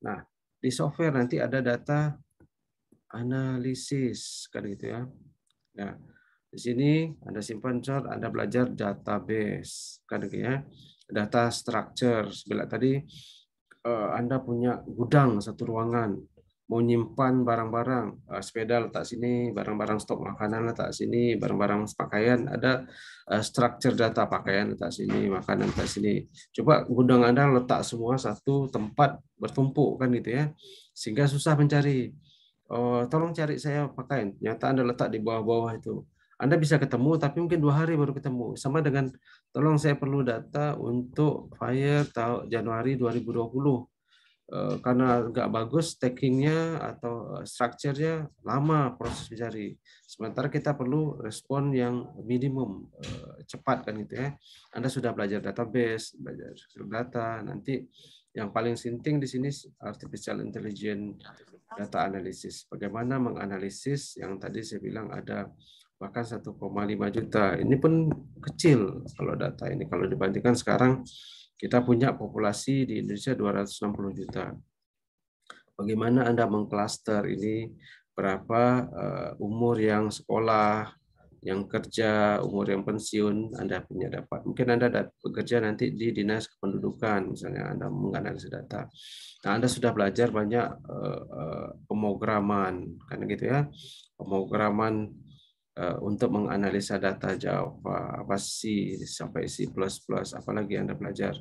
Nah, di software nanti ada data analisis kan gitu ya. Nah, di sini Anda simpan chart, Anda belajar database kan gitu ya. Data structure. Bila tadi Anda punya gudang 1 ruangan, mau nyimpan barang-barang, sepeda letak sini, barang-barang stok makanan letak sini, barang-barang pakaian, ada structure data pakaian letak sini, makanan letak sini. Coba gudang Anda letak semua 1 tempat bertumpuk kan gitu ya, sehingga susah mencari. Tolong cari saya pakaian. Nyata Anda letak di bawah-bawah itu. Anda bisa ketemu, tapi mungkin 2 hari baru ketemu. Sama dengan, tolong saya perlu data untuk fire tahun Januari 2020. Karena nggak bagus taggingnya atau strukturnya, lama proses mencari. Sementara kita perlu respon yang minimum, cepat kan gitu ya. Anda sudah belajar database, belajar data. Nanti yang paling penting di sini artificial intelligence data analysis. Bagaimana menganalisis yang tadi saya bilang ada bahkan 1,5 juta. Ini pun kecil kalau data ini. Kalau dibandingkan sekarang kita punya populasi di Indonesia 260 juta. Bagaimana Anda mengklaster ini, berapa umur yang sekolah, yang kerja, umur yang pensiun, Anda punya dapat. Mungkin Anda bekerja nanti di Dinas Kependudukan, misalnya Anda menganalisis data. Nah, Anda sudah belajar banyak pemrograman, kan gitu ya. Pemrograman untuk menganalisa data Java, apa C sampai C++, apalagi Anda belajar.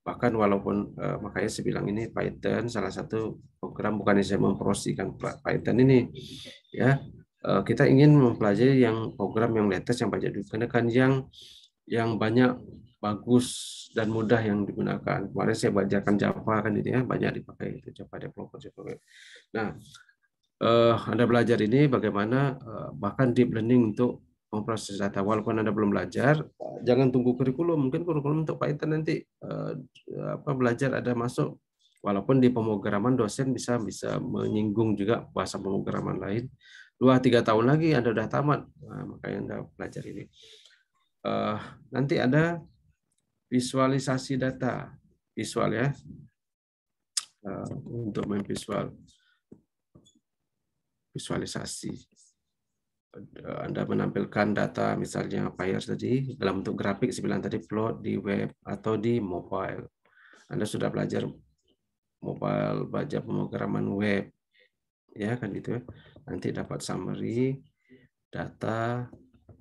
Bahkan walaupun makanya saya bilang ini Python salah satu program, bukan saya mempromosikan Python ini ya. Kita ingin mempelajari yang program yang latest yang banyak digunakan, yang banyak bagus dan mudah yang digunakan. Kemarin saya belajarkan Java kan itu ya, banyak dipakai itu Java developer. Nah, Anda belajar ini bagaimana bahkan deep learning untuk memproses data. Walaupun Anda belum belajar, jangan tunggu kurikulum. Mungkin kurikulum untuk Python nanti belajar ada masuk. Walaupun di pemrograman dosen bisa menyinggung juga bahasa pemrograman lain. 2-3 tahun lagi Anda sudah tamat. Nah, makanya Anda belajar ini. Nanti ada visualisasi data. Visual ya. Untuk visualisasi. Anda menampilkan data misalnya Fire tadi dalam bentuk grafik, saya tadi plot di web atau di mobile. Anda sudah belajar mobile, belajar pemrograman web, ya kan gitu ya. Nanti dapat summary data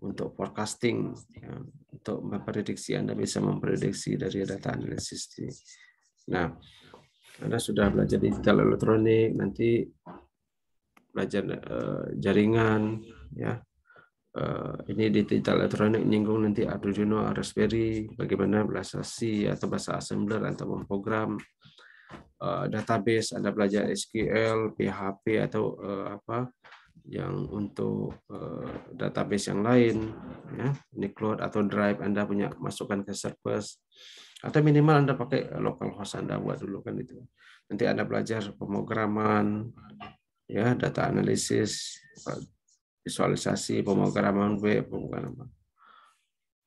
untuk forecasting, ya, untuk memprediksi. Anda bisa memprediksi dari data analisis. Nah, Anda sudah belajar digital elektronik, nanti belajar jaringan, ya. Ini digital elektronik nyinggung nanti Arduino, Raspberry, bagaimana bahasa C atau bahasa assembler atau memprogram. Database, Anda belajar SQL, PHP atau yang untuk database yang lain, ya. Ini cloud atau drive Anda punya, masukkan ke servers, atau minimal Anda pakai local host Anda buat dulu kan itu. Nanti Anda belajar pemrograman, ya, data analisis, visualisasi, pemrograman web, pemrograman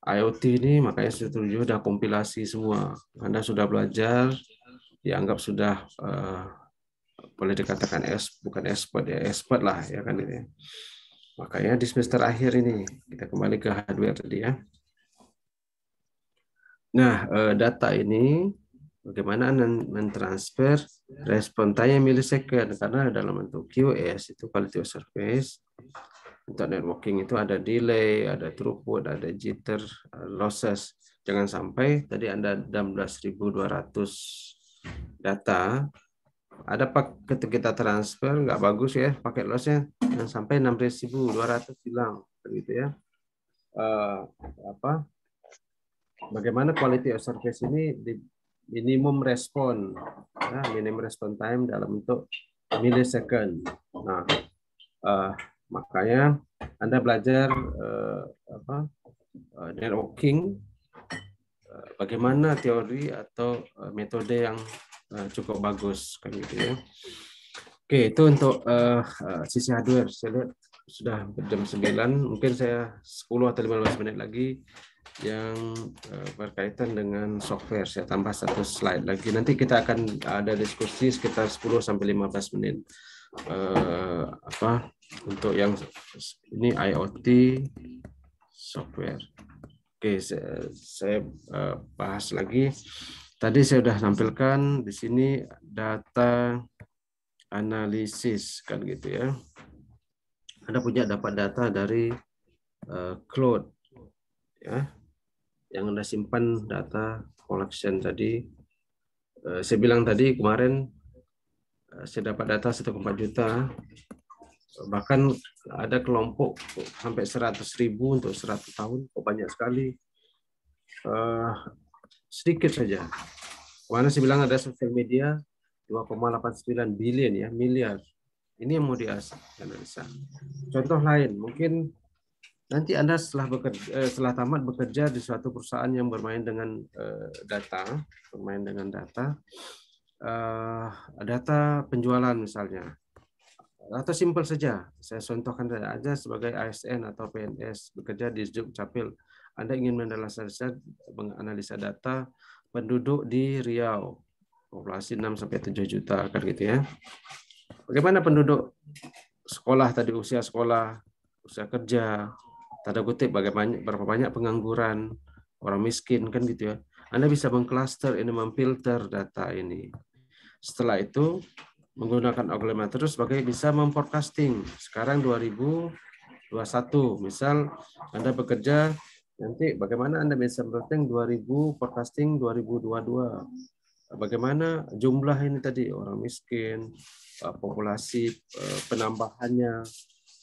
IoT ini. Makanya sudah kompilasi semua. Anda sudah belajar, dianggap sudah boleh dikatakan bukan expert ya, expert lah ya kan ini. Makanya di semester akhir ini kita kembali ke hardware tadi ya. Nah, data ini bagaimana mentransfer respon time millisecond, karena dalam bentuk QoS itu quality of service. Untuk networking itu ada delay, ada throughput, ada jitter, losses. Jangan sampai tadi Anda 16.200 data, ada ketika kita transfer nggak bagus ya, pakai lossnya yang sampai 6.200 hilang, gitu ya. Bagaimana quality of service ini di minimum respon, ya, minimum respon time dalam bentuk millisecond. Nah, makanya Anda belajar networking, bagaimana teori atau metode yang cukup bagus kan gitu ya. Oke, itu untuk sisi hardware. Saya lihat sudah jam 9, mungkin saya 10 atau 15 menit lagi yang berkaitan dengan software. Saya tambah satu slide lagi. Nanti kita akan ada diskusi sekitar 10 sampai 15 menit. Untuk yang ini IoT software. Oke, saya bahas lagi. Tadi saya sudah tampilkan di sini data analisis kan gitu ya. Anda dapat data dari cloud ya, yang Anda simpan data collection tadi. Saya bilang tadi kemarin saya dapat data 1,4 juta. Bahkan ada kelompok sampai 100.000 untuk 100 tahun. Kok banyak sekali. Sedikit saja. Kemarin saya bilang ada sosial media 2,89 billion ya, miliar. Ini yang mau dianalisa. Contoh lain, mungkin nanti Anda setelah tamat bekerja di suatu perusahaan yang bermain dengan data, data penjualan misalnya. Atau simpel saja, saya contohkan saja sebagai ASN atau PNS bekerja di Dukcapil. Anda ingin menganalisa data penduduk di Riau, populasi 6 sampai 7 juta kan gitu ya. Bagaimana penduduk sekolah tadi, usia sekolah, usia kerja, tanda kutip berapa banyak pengangguran, orang miskin kan gitu ya. Anda bisa mengcluster ini, memfilter data ini. Setelah itu menggunakan aggregator sebagai bisa memforecasting. Sekarang 2021, misal Anda bekerja nanti bagaimana Anda bisa forecasting 2022. Bagaimana jumlah ini tadi orang miskin, populasi penambahannya,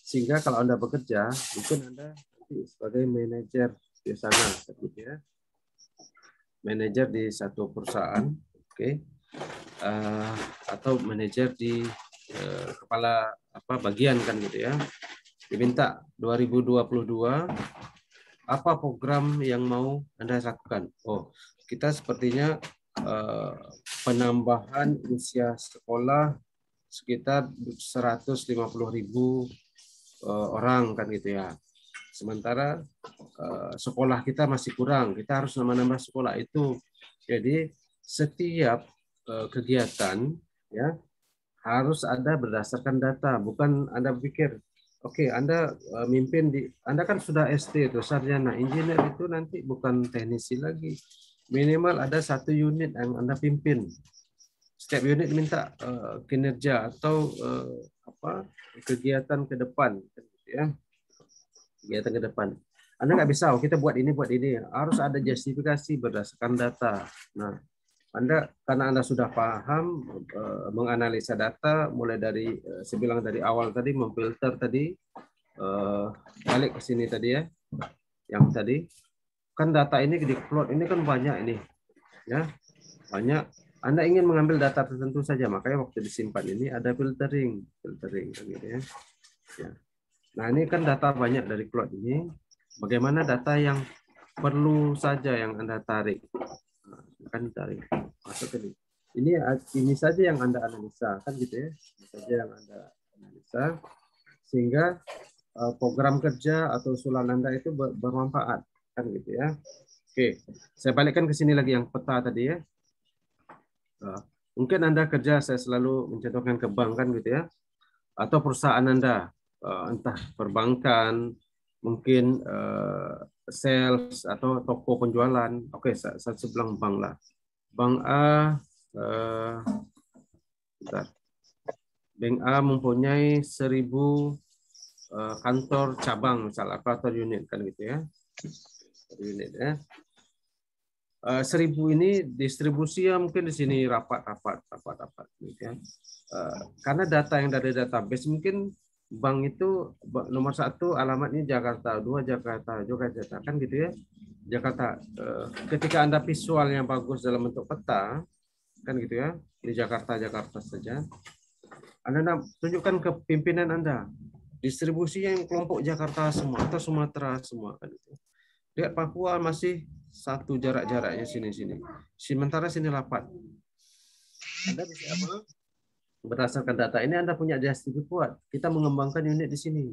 sehingga kalau Anda bekerja mungkin Anda nanti sebagai manajer di sana, gitu ya, manajer di satu perusahaan, oke, atau manajer di kepala bagian kan gitu ya, diminta 2022 apa program yang mau Anda lakukan. Oh, kita sepertinya penambahan usia sekolah sekitar 150.000 orang kan gitu ya. Sementara sekolah kita masih kurang, kita harus nambah sekolah itu. Jadi setiap kegiatan ya harus ada berdasarkan data, bukan Anda pikir oke, Anda mimpin Anda kan sudah SD atau sarjana engineer, itu nanti bukan teknisi lagi. Minimal ada satu unit yang Anda pimpin. Setiap unit minta kinerja atau kegiatan ke depan, ya. Kegiatan ke depan. Anda nggak bisa, kita buat ini, harus ada justifikasi berdasarkan data. Nah, karena Anda sudah paham menganalisa data, mulai dari saya bilang dari awal tadi, memfilter tadi, balik ke sini tadi ya, yang tadi kan data ini di plot ini kan banyak ini, ya banyak. Anda ingin mengambil data tertentu saja, makanya waktu disimpan ini ada filtering kan gitu ya. Ya. Nah ini kan data banyak dari plot ini. Bagaimana data yang perlu saja yang Anda tarik? Kan tarik masuk ini saja yang Anda analisa kan gitu ya, ini saja yang Anda analisa sehingga program kerja atau usulan Anda itu bermanfaat kan gitu ya. Oke, saya balikkan ke sini lagi yang peta tadi ya. Mungkin Anda kerja, saya selalu mencontohkan ke bank kan gitu ya, atau perusahaan Anda entah perbankan, mungkin sales atau toko penjualan. Oke, saya bilang bank lah. Bank A, Bank A mempunyai 1.000 kantor cabang, misalnya atau unit kan gitu ya. Unit ya. 1.000 ini distribusinya mungkin di sini rapat gitu ya. Karena data yang dari database mungkin bank itu nomor 1 alamatnya Jakarta, 2 Jakarta kan gitu ya. Jakarta. Ketika Anda visual yang bagus dalam bentuk peta kan gitu ya, di Jakarta saja. Anda tunjukkan ke pimpinan Anda distribusinya yang kelompok Jakarta semua atau Sumatera semua kan gitu. Lihat Papua masih satu jaraknya sini. Sementara sini 8. Anda bisa apa? Berdasarkan data ini Anda punya JSTP kuat. Kita mengembangkan unit di sini.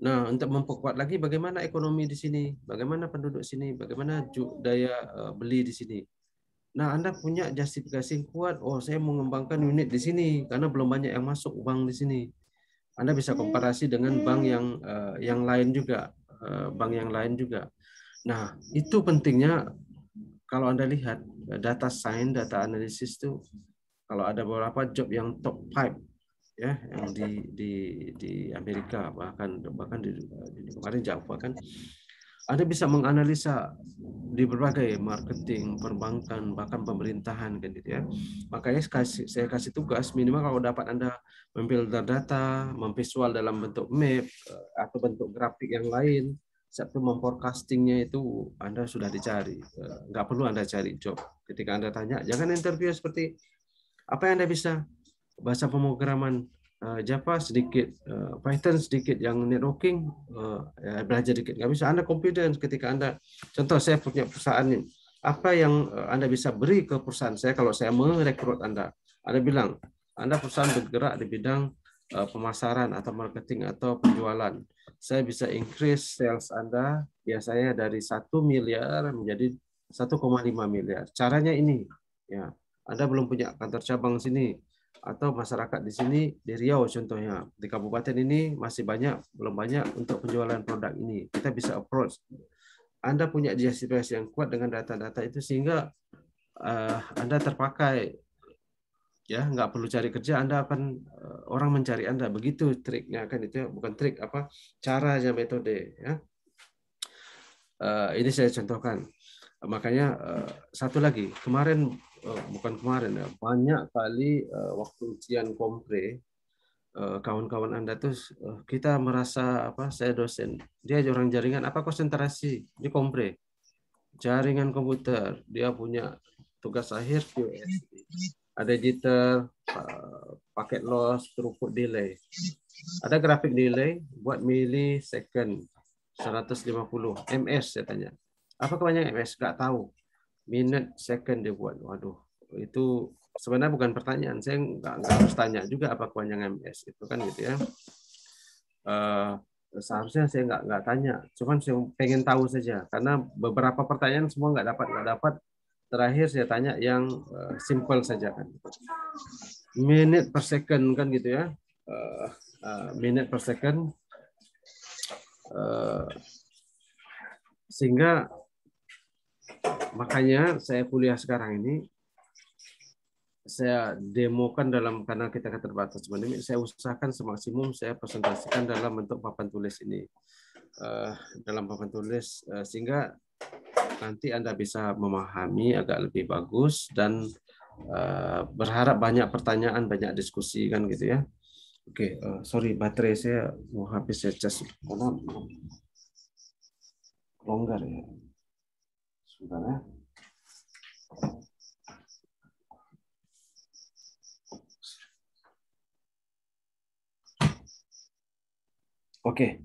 Nah, untuk memperkuat lagi bagaimana ekonomi di sini, bagaimana penduduk sini, bagaimana daya beli di sini. Nah, Anda punya justifikasi yang kuat. Oh, saya mengembangkan unit di sini karena belum banyak yang masuk bank di sini. Anda bisa komparasi dengan bank yang lain juga, bank yang lain juga. Nah, itu pentingnya kalau Anda lihat data science, data analysis itu kalau ada beberapa job yang top 5 ya, yang di Amerika bahkan di kemarin jauh bahkan Anda bisa menganalisa di berbagai marketing, perbankan, bahkan pemerintahan kan gitu ya. Makanya saya kasih tugas minimal kalau dapat Anda memfilter data, memvisual dalam bentuk map atau bentuk grafik yang lain, satu memforecastingnya itu Anda sudah dicari. Nggak perlu Anda cari job. Ketika Anda tanya, jangan interview seperti apa yang Anda bisa? Bahasa pemrograman Java sedikit, Python sedikit, yang networking belajar sedikit. Nggak bisa. Anda confidence ketika Anda, contoh saya punya perusahaan ini, apa yang Anda bisa beri ke perusahaan saya kalau saya merekrut Anda? Anda bilang, Anda perusahaan bergerak di bidang pemasaran atau marketing atau penjualan. Saya bisa increase sales Anda biasanya dari 1 miliar menjadi 1,5 miliar. Caranya ini, ya. Anda belum punya kantor cabang sini, atau masyarakat di sini di Riau contohnya, di kabupaten ini masih belum banyak untuk penjualan produk ini. Kita bisa approach. Anda punya justifikasi yang kuat dengan data-data itu sehingga Anda terpakai, ya nggak perlu cari kerja, Anda akan orang mencari Anda. Begitu triknya kan, itu bukan trik apa, caranya, metode ya. Ini saya contohkan. Makanya satu lagi, bukan kemarin ya, banyak kali waktu ujian kompre, kawan-kawan Anda tuh kita merasa apa, saya dosen, dia orang jaringan, apa konsentrasi di kompre, jaringan komputer, dia punya tugas akhir QoS, ada jitter, paket loss, throughput delay, ada grafik delay buat millisecond 150 ms. Saya tanya, apa kepanjangan ms? Nggak tahu. Minute, second dia buat. Waduh, itu sebenarnya bukan pertanyaan. Saya nggak harus tanya juga apa kepanjangan ms itu kan gitu ya. Seharusnya saya nggak tanya. Cuman saya pengen tahu saja karena beberapa pertanyaan semua nggak dapat. Terakhir saya tanya yang simple saja kan. Minute per second kan gitu ya. Minute per second. Sehingga makanya saya kuliah sekarang ini saya demokan karena kita terbatas pandemi, saya usahakan semaksimum saya presentasikan dalam bentuk papan tulis ini, dalam papan tulis sehingga nanti Anda bisa memahami agak lebih bagus dan berharap banyak pertanyaan, banyak diskusi kan gitu ya. Oke, sorry baterai saya mau habis, saya cas karena longgar ya. Sebentar ya. Oke,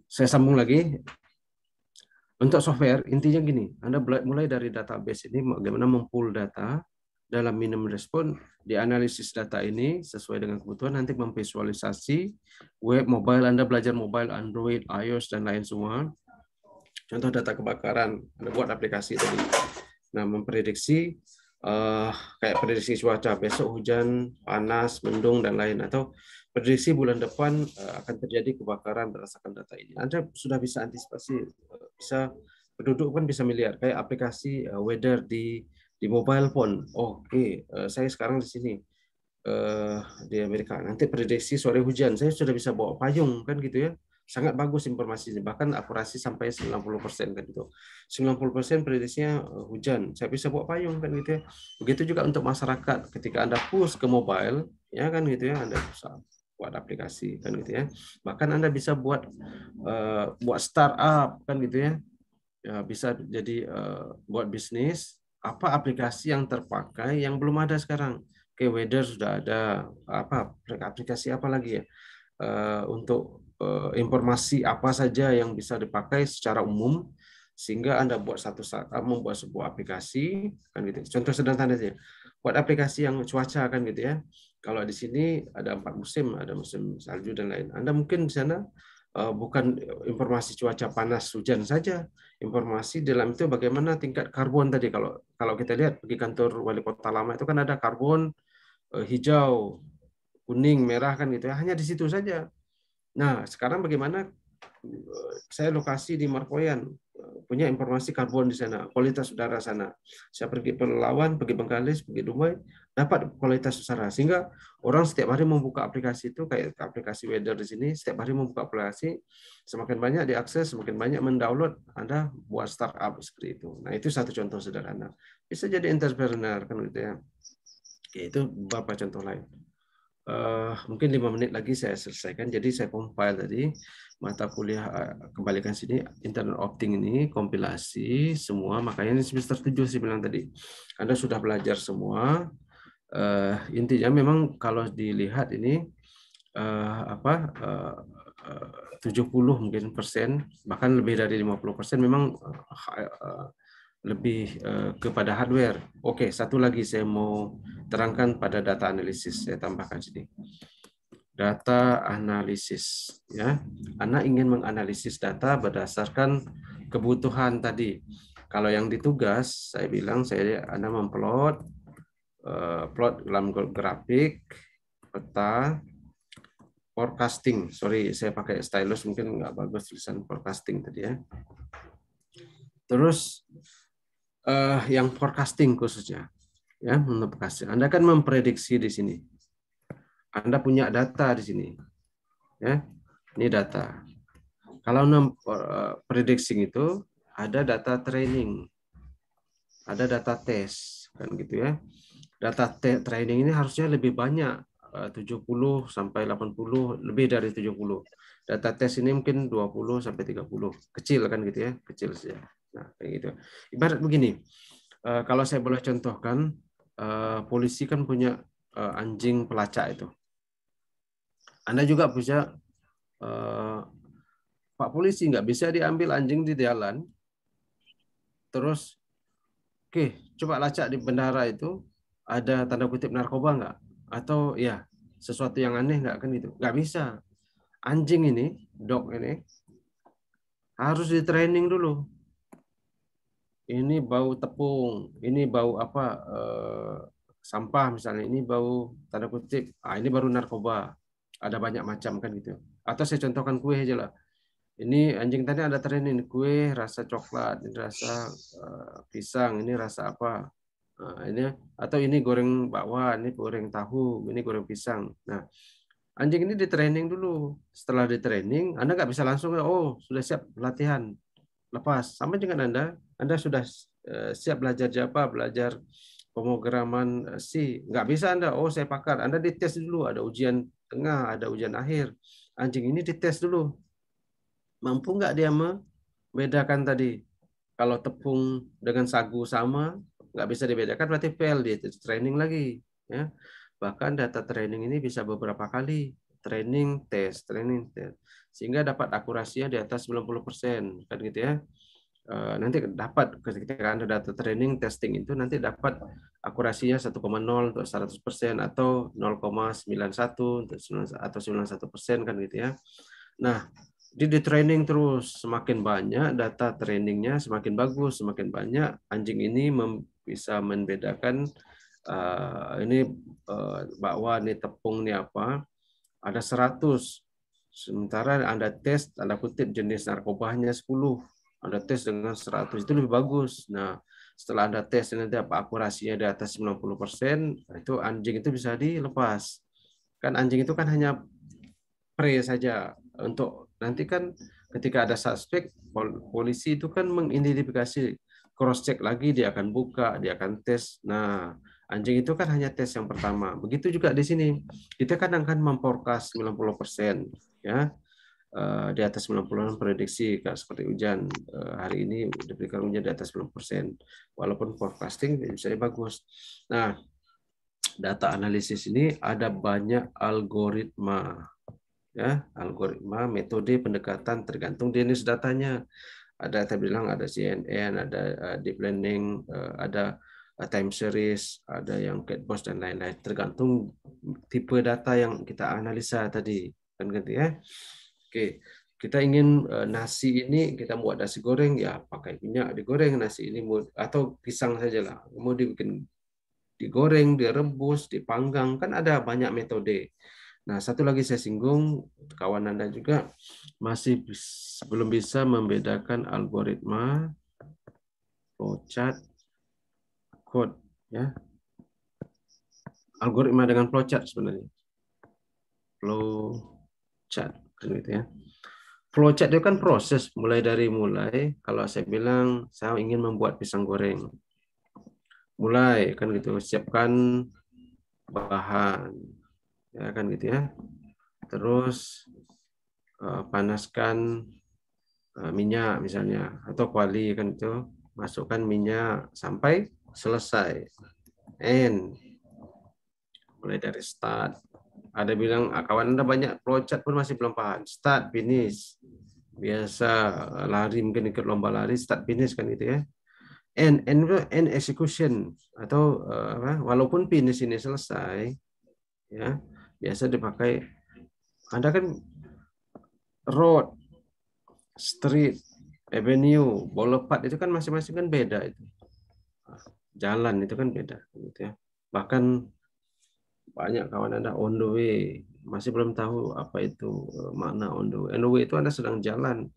saya sambung lagi. Untuk software, intinya gini, Anda mulai dari database ini, bagaimana mempool data dalam minimum respon, dianalisis data ini sesuai dengan kebutuhan, nanti memvisualisasi web, mobile, Anda belajar mobile, Android, iOS, dan lain semua. Contoh data kebakaran, Anda buat aplikasi tadi. Nah, memprediksi, kayak prediksi cuaca, besok hujan, panas, mendung, dan lain, atau prediksi bulan depan akan terjadi kebakaran berdasarkan data ini. Anda sudah bisa antisipasi, bisa penduduk kan bisa melihat, kayak aplikasi weather di mobile phone. Oke, saya sekarang di sini di Amerika. Nanti prediksi sore hujan, saya sudah bisa bawa payung kan gitu ya. Sangat bagus informasinya, bahkan akurasi sampai 90% kan gitu. 90% prediksinya hujan, saya bisa bawa payung kan gitu ya. Begitu juga untuk masyarakat, ketika Anda push ke mobile, ya kan gitu ya, Anda bisa buat aplikasi kan gitu ya. Bahkan Anda bisa buat startup kan gitu ya. Ya bisa jadi buat bisnis, apa aplikasi yang terpakai yang belum ada sekarang. Oke, weather sudah ada, apa aplikasi apa lagi ya? Untuk informasi apa saja yang bisa dipakai secara umum Sehingga Anda membuat sebuah aplikasi kan gitu. Contoh sederhana saja. Buat aplikasi yang cuaca kan gitu ya. Kalau di sini ada 4 musim, ada musim salju dan lain. Anda mungkin di sana bukan informasi cuaca panas hujan saja, informasi dalam itu bagaimana tingkat karbon tadi. Kalau kita lihat pergi kantor wali kota lama itu kan ada karbon hijau, kuning, merah kan gitu ya. Hanya di situ saja. Nah, sekarang bagaimana saya lokasi di Markoyan, punya informasi karbon di sana, kualitas udara sana. Saya pergi Pelawan, pergi Bengkalis, pergi Dumai, dapat kualitas udara. Sehingga orang setiap hari membuka aplikasi itu, kayak aplikasi weather di sini, setiap hari membuka aplikasi, semakin banyak diakses, semakin banyak mendownload, Anda buat startup seperti itu. Nah, itu satu contoh sederhana. Bisa jadi entrepreneur kan gitu ya. Oke, itu beberapa contoh lain. Mungkin 5 menit lagi saya selesaikan. Jadi saya compile tadi mata kuliah, kembalikan sini, Internet of Things ini kompilasi semua. Makanya ini semester 7 saya bilang tadi. Anda sudah belajar semua. Intinya memang kalau dilihat ini 70 mungkin persen, bahkan lebih dari 50% memang lebih kepada hardware. Oke, satu lagi saya mau terangkan pada data analisis. Saya tambahkan sini. Data analisis, ya. Anda ingin menganalisis data berdasarkan kebutuhan tadi. Kalau yang ditugas, saya bilang Anda memplot plot dalam grafik, peta, forecasting. Sorry, saya pakai stylus mungkin nggak bagus tulisan forecasting tadi ya. Terus yang forecasting khususnya, ya, Anda kan memprediksi di sini. Anda punya data di sini, ya, ini data. Kalau prediksi itu ada data training, ada data test, kan gitu ya. Data training ini harusnya lebih banyak, 70 sampai 80, lebih dari 70. Data test ini mungkin 20 sampai 30, kecil kan gitu ya, kecil saja. Nah, kayak gitu. Ibarat begini. Kalau saya boleh contohkan, polisi kan punya anjing pelacak itu. Anda juga bisa, Pak Polisi, nggak bisa diambil anjing di jalan, terus, oke, coba lacak di bendara itu, ada tanda kutip narkoba nggak? Atau ya, sesuatu yang aneh nggak kan gitu? Nggak bisa. Anjing ini, dog ini, harus di training dulu. Ini bau tepung, ini bau apa, sampah misalnya, ini bau tanda kutip, ini baru narkoba. Ada banyak macam kan gitu. Atau saya contohkan kue aja lah. Ini anjing tadi ada training, kue rasa coklat, ini rasa pisang, ini rasa apa. Ini atau ini goreng bakwan, ini goreng tahu, ini goreng pisang. Nah, anjing ini di training dulu. Setelah di training, Anda nggak bisa langsung, oh sudah siap latihan, lepas. Sama dengan Anda sudah siap belajar Java, belajar pemrograman C. Nggak bisa Anda, oh saya pakar. Anda dites dulu, ada ujian tengah, ada ujian akhir. Anjing ini dites dulu. Mampu nggak dia membedakan tadi? Kalau tepung dengan sagu sama, nggak bisa dibedakan, berarti fail, dia training lagi. Ya. Bahkan data training ini bisa beberapa kali. Training, tes, sehingga dapat akurasinya di atas 90%. Kan gitu ya. Nanti dapat ketika Anda data training, testing itu nanti dapat akurasinya 1,0 untuk 100% atau 0,91 atau 91% kan gitu ya. Nah, di training terus, semakin banyak data trainingnya semakin bagus, semakin banyak anjing ini bisa membedakan ini bakwan, ini tepung, ini apa. Ada 100. Sementara Anda tes, Anda kutip jenis narkobanya 10. Anda tes dengan 100, itu lebih bagus. Nah, setelah Anda tes nanti apa akurasinya di atas 90%, itu anjing itu bisa dilepas. Kan anjing itu kan hanya pre saja, untuk nanti kan ketika ada suspek, polisi itu kan mengidentifikasi, cross check lagi, dia akan buka, dia akan tes. Nah, anjing itu kan hanya tes yang pertama. Begitu juga di sini. Kita kan akan memforecast 90%, ya. Di atas 90% prediksi, seperti hujan hari ini diberikan hujan di atas 90%, walaupun forecasting bisa bagus. Nah, data analisis ini ada banyak algoritma, ya, algoritma, metode pendekatan tergantung jenis datanya. Ada saya bilang ada CNN, ada deep learning, ada time series, ada yang catbox dan lain-lain. Tergantung tipe data yang kita analisa tadi, kan gitu ya. Oke, kita ingin nasi ini kita buat nasi goreng ya pakai minyak digoreng nasi ini atau pisang sajalah. Mau dibikin digoreng, direbus, dipanggang, kan ada banyak metode. Nah, satu lagi saya singgung, kawan Anda juga masih belum bisa membedakan algoritma, flowchart, code, ya. Algoritma dengan flowchart sebenarnya. Flowchart, gitu ya. Flowchart itu kan proses mulai. Kalau saya bilang saya ingin membuat pisang goreng, mulai kan gitu, siapkan bahan, ya kan gitu ya. Terus panaskan minyak misalnya atau kuali kan itu, masukkan minyak sampai selesai. Mulai dari start. Ada bilang kawan Anda banyak flowchart pun masih belum paham. Start, finish. Biasa lari mungkin ikut lomba lari, start finish kan gitu ya. End execution atau walaupun finish ini selesai, ya biasa dipakai. Anda kan road, street, avenue, boulevard itu kan masing-masing kan beda itu. Jalan itu kan beda gitu ya. Bahkan banyak kawan Anda on the way masih belum tahu apa itu makna on the way. On the way itu Anda sedang jalan,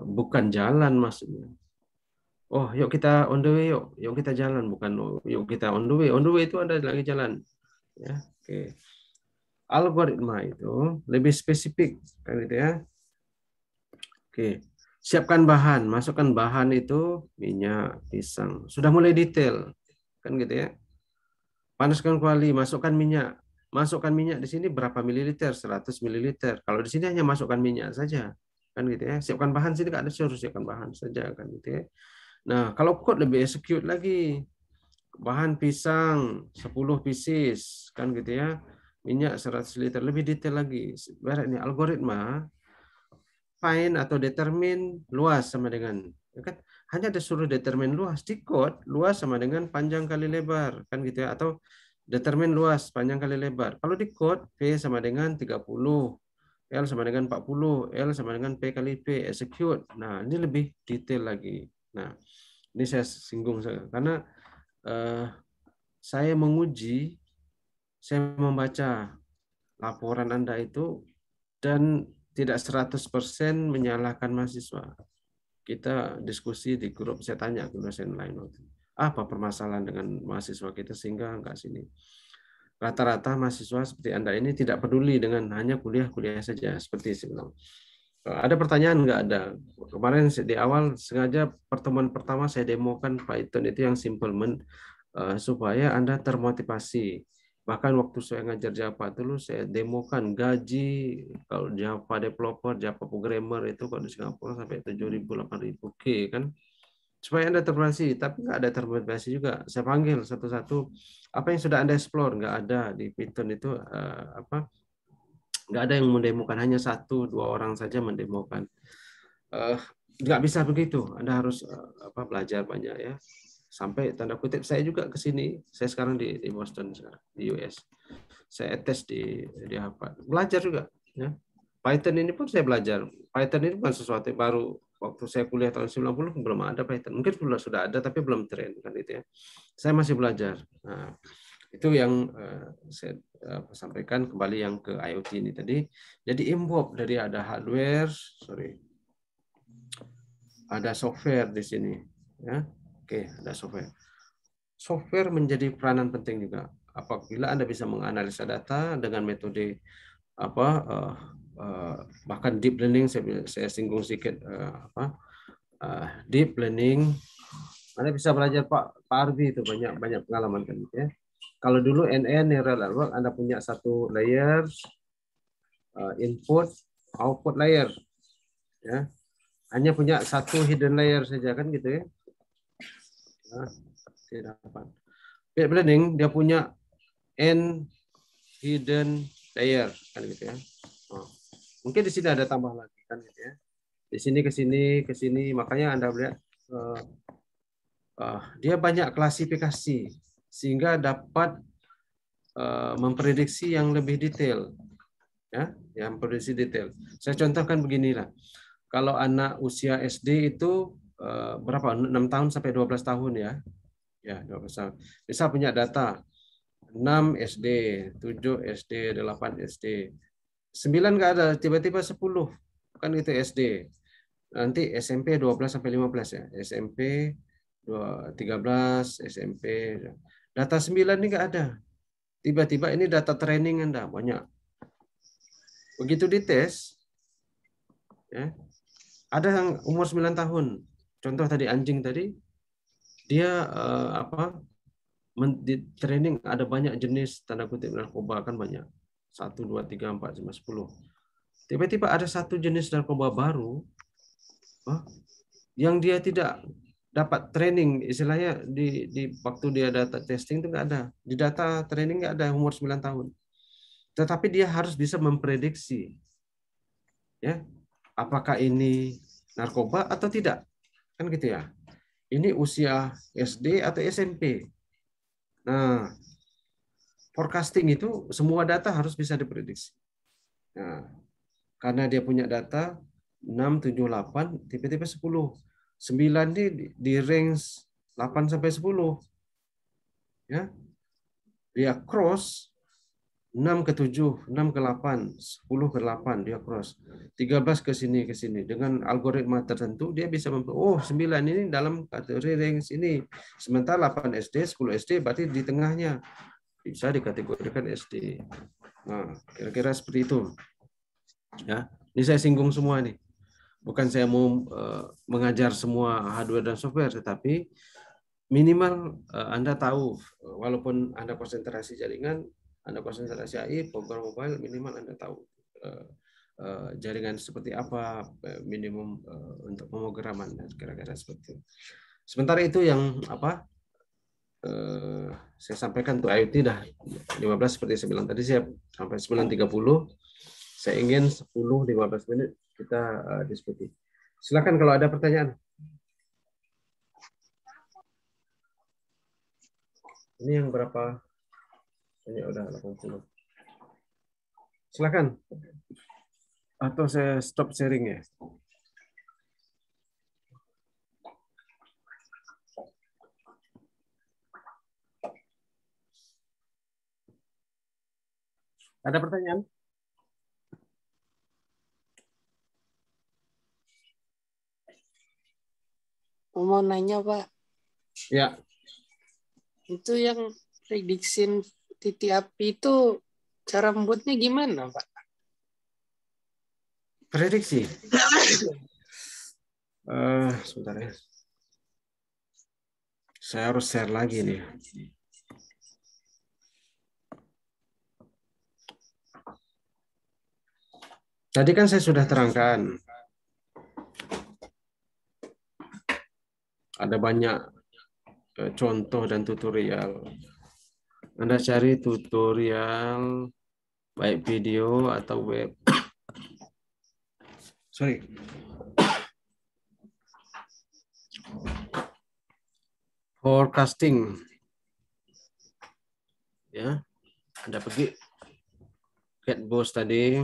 bukan jalan maksudnya. Oh, yuk kita on the way, yuk kita jalan, bukan yuk kita on the way. On the way itu Anda lagi jalan. Ya, oke. Algoritma itu lebih spesifik kan gitu ya. Oke. Siapkan bahan, masukkan bahan itu minyak, pisang. Sudah mulai detail kan gitu ya. Panaskan kuali, masukkan minyak. Masukkan minyak di sini berapa mililiter? 100 mililiter. Kalau di sini hanya masukkan minyak saja. Kan gitu ya. Siapkan bahan sini enggak ada suruh siapkan bahan saja kan gitu ya. Nah, kalau code lebih execute lagi. Bahan pisang 10 pieces kan gitu ya. Minyak 100 liter, lebih detail lagi. Ini algoritma find atau determine luas sama dengan, ya kan? Hanya disuruh determine luas di code, luas sama dengan panjang kali lebar kan gitu ya, atau determine luas panjang kali lebar. Kalau di code P sama dengan 30, L sama dengan 40, L sama dengan P kali P, execute. Nah, ini lebih detail lagi. Nah, ini saya singgung karena saya menguji, saya membaca laporan Anda itu dan tidak 100% menyalahkan mahasiswa. Kita diskusi di grup, saya tanya ke dosen lain waktu, apa permasalahan dengan mahasiswa kita sehingga enggak sini. Rata-rata mahasiswa seperti Anda ini tidak peduli dengan hanya kuliah-kuliah saja, seperti saya bilang. Ada pertanyaan enggak ada? Kemarin di awal sengaja pertemuan pertama saya demokan Python itu yang simple supaya Anda termotivasi. Bahkan waktu saya ngajar Java dulu saya demokan gaji kalau Java developer, Java programmer itu kalau di Singapura sampai 7.000, 8.000 K kan. Supaya Anda termotivasi, tapi nggak ada termotivasi juga. Saya panggil satu-satu, apa yang sudah Anda explore, nggak ada di Python itu nggak ada yang mendemokan, hanya 1-2 orang saja mendemokan. Nggak bisa begitu, Anda harus belajar banyak ya. Sampai tanda kutip saya juga ke sini, saya sekarang di Boston sekarang, di US. Saya tes di Harvard. Belajar juga ya. Python ini pun saya belajar. Python ini bukan sesuatu yang baru. Waktu saya kuliah tahun 90 belum ada Python. Mungkin sudah ada tapi belum tren kan itu ya. Saya masih belajar. Nah, itu yang saya sampaikan kembali yang ke IoT ini tadi. Jadi involve dari ada hardware, ada software di sini ya. Oke, ada software. Software menjadi peranan penting juga. Apabila Anda bisa menganalisa data dengan metode bahkan deep learning, saya singgung sedikit deep learning. Anda bisa belajar Pak Arbi itu banyak pengalaman kan ya. Kalau dulu NN neural network Anda punya satu layer input output layer ya. Hanya punya satu hidden layer saja kan gitu ya. Nah, tidak apa. Deep learning dia punya n hidden layer kan gitu ya. Oh. Mungkin di sini ada tambah lagi kan gitu ya. Di sini ke sini ke sini, makanya Anda lihat dia banyak klasifikasi sehingga dapat memprediksi yang lebih detail, ya, yang prediksi detail. Saya contohkan beginilah, kalau anak usia SD itu berapa? 6 tahun sampai 12 tahun ya 12 tahun. Bisa punya data 6 SD, 7 SD, 8 SD, 9 nggak ada, tiba-tiba 10 kan itu SD. Nanti SMP 12 sampai 15 ya, SMP 13, SMP. Data 9 ini nggak ada. Tiba-tiba ini data training Anda banyak. Begitu dites, ya, ada yang umur 9 tahun. Contoh tadi anjing tadi, dia di training ada banyak jenis tanda kutip narkoba kan banyak. 1, 2, 3, 4, 5, 10. Tiba-tiba ada satu jenis narkoba baru yang dia tidak dapat training, istilahnya di waktu dia data testing itu nggak ada, di data training nggak ada umur 9 tahun. Tetapi dia harus bisa memprediksi, ya, apakah ini narkoba atau tidak, kan gitu ya. Ini usia SD atau SMP. Nah, forecasting itu semua data harus bisa diprediksi. Nah, karena dia punya data 6, 7, 8, tiba-tiba 10. 9 di range 8 sampai 10. Ya. Dia cross 6 ke 7, 6 ke 8, 10 ke 8 dia cross. 13 ke sini ke sini. Dengan algoritma tertentu dia bisa 9 ini dalam kategori range ini. Sementara 8 SD, 10 SD berarti di tengahnya. Bisa dikategorikan SD. Nah, kira-kira seperti itu. Ya, ini saya singgung semua nih. Bukan saya mau mengajar semua hardware dan software, tetapi minimal Anda tahu, walaupun Anda konsentrasi jaringan, Anda konsentrasi AI, program mobile, minimal Anda tahu jaringan seperti apa, minimum untuk pemrograman, kira-kira seperti itu. Sementara itu yang saya sampaikan untuk IoT dah 15 seperti saya bilang tadi, saya sampai 9.30. Saya ingin 10-15 menit kita diskusi. Silakan kalau ada pertanyaan. Ini yang berapa? Ini udah 80. Silakan. Atau saya stop sharing ya. Ada pertanyaan? Mau nanya, Pak. Ya. Itu yang prediksi titik api itu cara membuatnya gimana, Pak? Prediksi. Sebentar ya. Saya harus share lagi nih. Tadi kan saya sudah terangkan. Ada banyak contoh dan tutorial. Anda cari tutorial baik video atau web. Sorry. Forecasting. Ya. Anda pergi Getboss tadi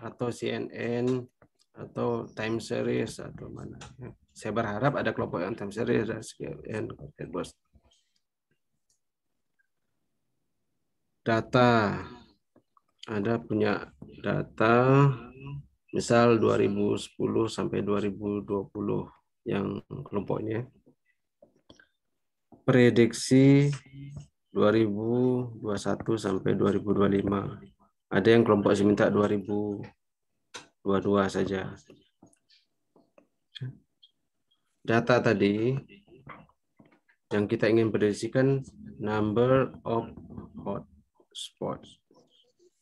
atau CNN atau time series atau mana. Saya berharap ada kelompok yang time series dan CNN, Getboss. Data. Ada punya data misal 2010 sampai 2020 yang kelompoknya. Prediksi 2021 sampai 2025. Ada yang kelompok saya minta 2022 saja. Data tadi yang kita ingin prediksikan number of hotspots.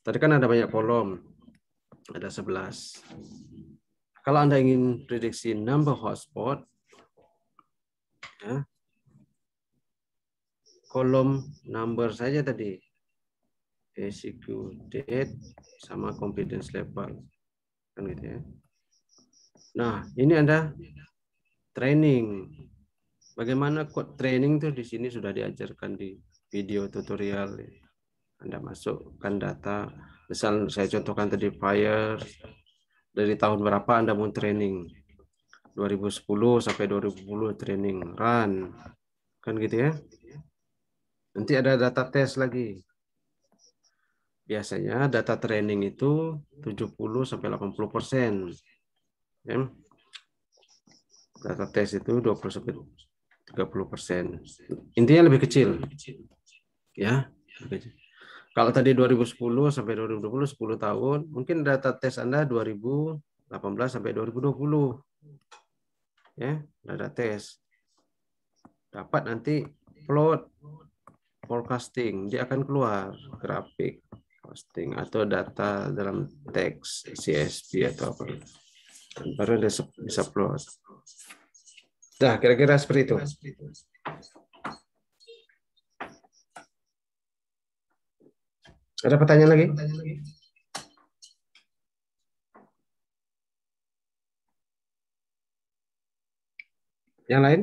Tadi kan ada banyak kolom, ada 11. Kalau Anda ingin prediksi number hotspot, ya, kolom number saja tadi, execute date sama confidence level, kan gitu ya. Nah, ini Anda training. Bagaimana code training tuh di sini sudah diajarkan di video tutorial. Anda masukkan data. Misal saya contohkan tadi Fire. Dari tahun berapa Anda mau training? 2010 sampai 2010 training run. Kan gitu ya. Nanti ada data tes lagi. Biasanya data training itu 70 sampai 80%. Ya. Data tes itu 20 sampai 30%. Intinya lebih kecil. Ya. Kalau tadi 2010 sampai 2020 10 tahun, mungkin data tes Anda 2018 sampai 2020. Ya, data tes. Dapat nanti plot forecasting, dia akan keluar grafik posting atau data dalam teks CSV atau apa. Dan baru Anda bisa plot. Nah, kira-kira seperti itu. Ada pertanyaan lagi? Yang lain?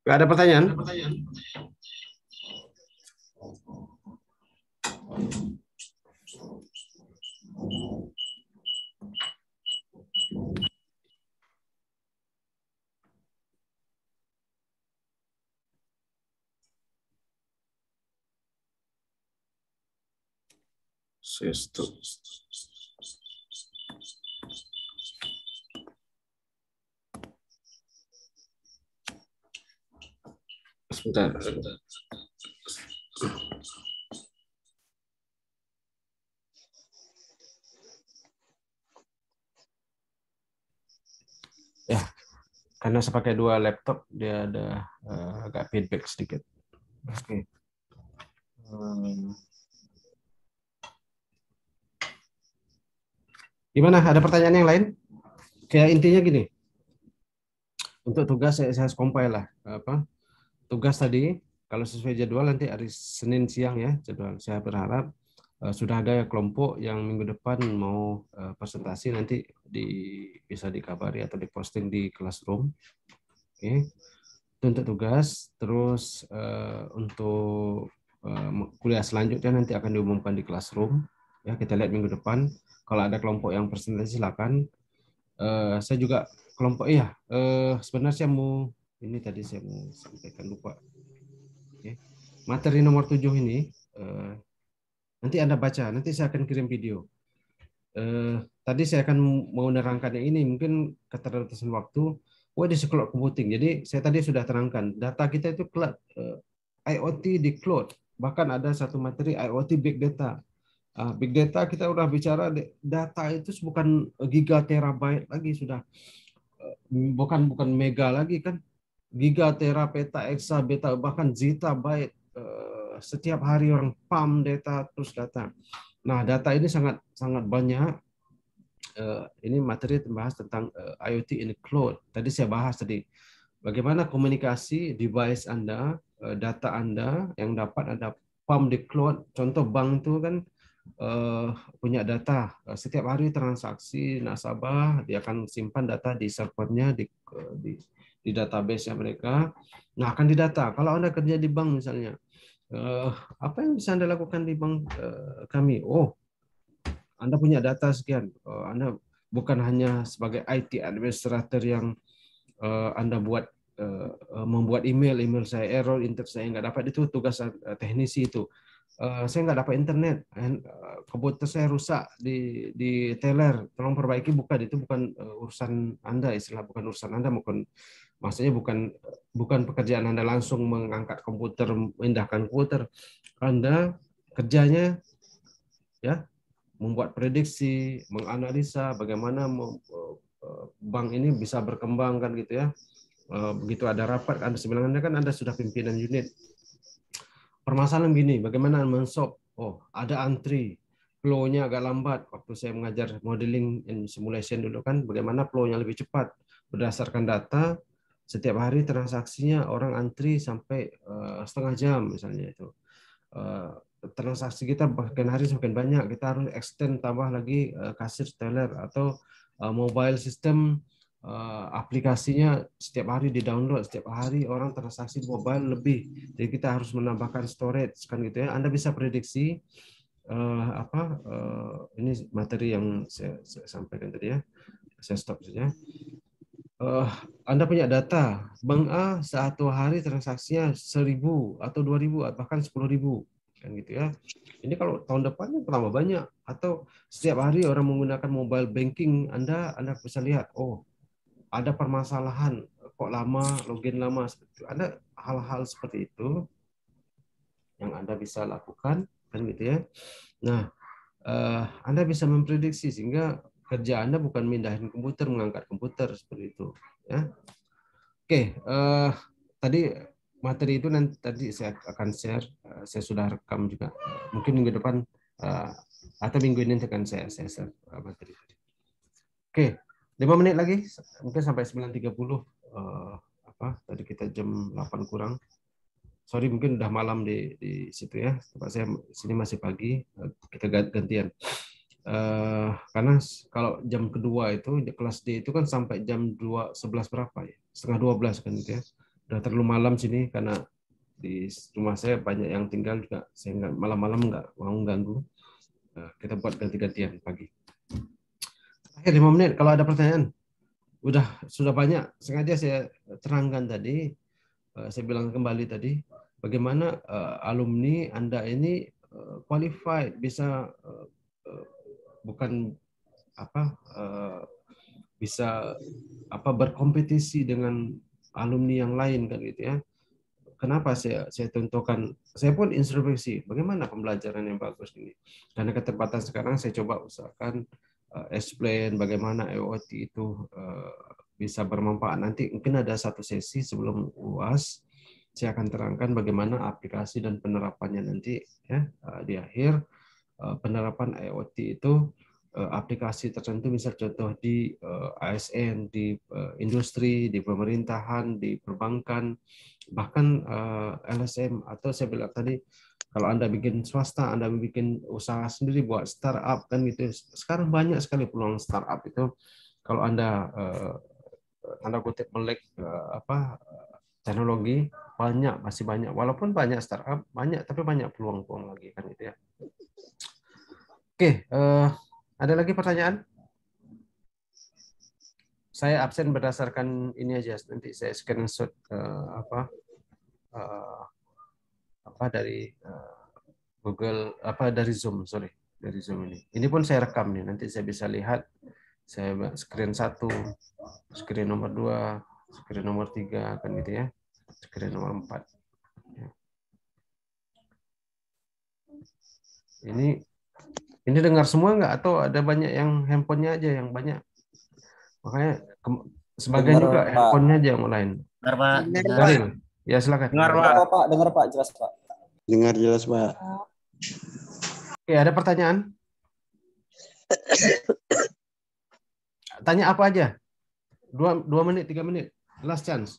Gak ada pertanyaan? Sistem. Sebentar. Ya, karena saya pakai dua laptop, dia ada agak feedback sedikit. Oke. Gimana? Ada pertanyaan yang lain? Kayak intinya gini. Untuk tugas saya compile lah. Tugas tadi kalau sesuai jadwal nanti hari Senin siang ya jadwal. Saya berharap sudah ada kelompok yang minggu depan mau presentasi, nanti bisa dikabari atau diposting di Classroom. Oke. Itu untuk tugas. Terus untuk kuliah selanjutnya nanti akan diumumkan di Classroom. Ya, kita lihat minggu depan. Kalau ada kelompok yang presentasi silakan. Saya juga kelompok sebenarnya tadi saya mau sampaikan, lupa. Oke. Materi nomor 7 ini nanti Anda baca, nanti saya akan kirim video. Tadi saya akan mau menerangkan yang ini, mungkin keterbatasan waktu. What is cloud computing? Jadi saya tadi sudah terangkan, data kita itu IoT di cloud. Bahkan ada satu materi IoT big data. Big data kita udah bicara, data itu bukan giga terabyte lagi, sudah bukan mega lagi kan, giga tera peta exa beta bahkan zettabyte. Setiap hari orang pump data terus data. Nah, data ini sangat banyak. Ini materi membahas tentang IoT in the cloud. Tadi saya bahas tadi bagaimana komunikasi device Anda, data Anda yang dapat Anda pump di cloud. Contoh bank itu kan punya data, setiap hari transaksi nasabah, dia akan simpan data di servernya, di database mereka. Nah, akan didata. Kalau Anda kerja di bank misalnya, apa yang bisa Anda lakukan di bank kami? Oh, Anda punya data sekian. Anda bukan hanya sebagai IT administrator yang Anda membuat email saya error, internet saya nggak dapat, itu tugas teknisi itu. Saya nggak dapat internet, komputer saya rusak di teller, tolong perbaiki, itu bukan urusan Anda, istilah bukan urusan Anda, maksudnya bukan pekerjaan Anda langsung mengangkat komputer, memindahkan komputer. Anda kerjanya ya membuat prediksi, menganalisa bagaimana bank ini bisa berkembang kan gitu ya. Begitu ada rapat, sebenarnya kan Anda sudah pimpinan unit. Permasalahan gini, bagaimana men-solve? Oh, ada antri. flow-nya agak lambat. Waktu saya mengajar modeling and simulation dulu kan, bagaimana flow-nya lebih cepat berdasarkan data. Setiap hari transaksinya orang antri sampai setengah jam misalnya itu. Transaksi kita makin hari semakin banyak, kita harus extend tambah lagi kasir teller atau mobile system, aplikasinya setiap hari di-download, setiap hari orang transaksi mobile lebih. Jadi kita harus menambahkan storage kan gitu ya. Anda bisa prediksi ini materi yang saya sampaikan tadi ya. Saya stop saja. Anda punya data, Bank A satu hari transaksinya 1.000 atau 2.000 atau bahkan 10.000 kan gitu ya. Ini kalau tahun depannya tambah banyak, atau setiap hari orang menggunakan mobile banking, Anda bisa lihat, oh ada permasalahan, kok lama, login lama, seperti itu. Ada hal-hal seperti itu yang Anda bisa lakukan kan gitu ya. Nah, Anda bisa memprediksi sehingga kerja Anda bukan mindahin komputer, mengangkat komputer seperti itu ya. Oke, tadi materi itu nanti tadi saya akan share, saya sudah rekam juga. Mungkin minggu depan atau minggu ini akan saya share materi tadi. Oke, 5 menit lagi, mungkin sampai 9.30. Tadi kita jam 8 kurang. Sorry, mungkin udah malam di situ ya. Tempat saya sini masih pagi, kita gantian. Karena kalau jam kedua itu di kelas D itu kan sampai jam 11 berapa ya, setengah 12 kan gitu ya, udah terlalu malam sini karena di rumah saya banyak yang tinggal juga, saya nggak malam-malam nggak mau ganggu. Kita buat ganti-gantian pagi. Akhir 5 menit kalau ada pertanyaan. Sudah banyak, sengaja saya terangkan tadi, saya bilang kembali tadi bagaimana alumni Anda ini qualified, bisa bukan bisa berkompetisi dengan alumni yang lain kan gitu ya. Kenapa saya tentukan, saya pun introspeksi bagaimana pembelajaran yang bagus ini. Karena keterbatas sekarang saya coba usahakan explain bagaimana IoT itu bisa bermanfaat. Nanti mungkin ada satu sesi sebelum UAS saya akan terangkan bagaimana aplikasi dan penerapannya nanti ya di akhir. Penerapan IoT itu aplikasi tertentu, misal contoh di ASN, di industri, di pemerintahan, di perbankan, bahkan LSM, atau saya bilang tadi kalau Anda bikin swasta, Anda bikin usaha sendiri buat startup kan gitu. Sekarang banyak sekali peluang startup itu kalau Anda tanda kutip melek teknologi, masih banyak, walaupun banyak startup banyak, tapi banyak peluang-peluang lagi kan gitu ya. Oke, ada lagi pertanyaan? Saya absen berdasarkan ini aja, nanti saya screenshot dari Google, dari Zoom, dari Zoom ini. Ini pun saya rekam nih, nanti saya bisa lihat. Saya screen 1, screen nomor 2, screen nomor 3, kan gitu ya, screen nomor 4. Ini dengar semua nggak, atau ada banyak yang handphonenya aja yang banyak? Makanya sebagian Dengar, juga Pak. handphonenya aja yang lain. Dengar, Pak. Daril, ya silakan. Dengar, Pak. Dengar, Pak. Jelas, Pak. Dengar jelas, Pak. Oke, ada pertanyaan? Tanya apa aja? 2 menit, 3 menit. Last chance.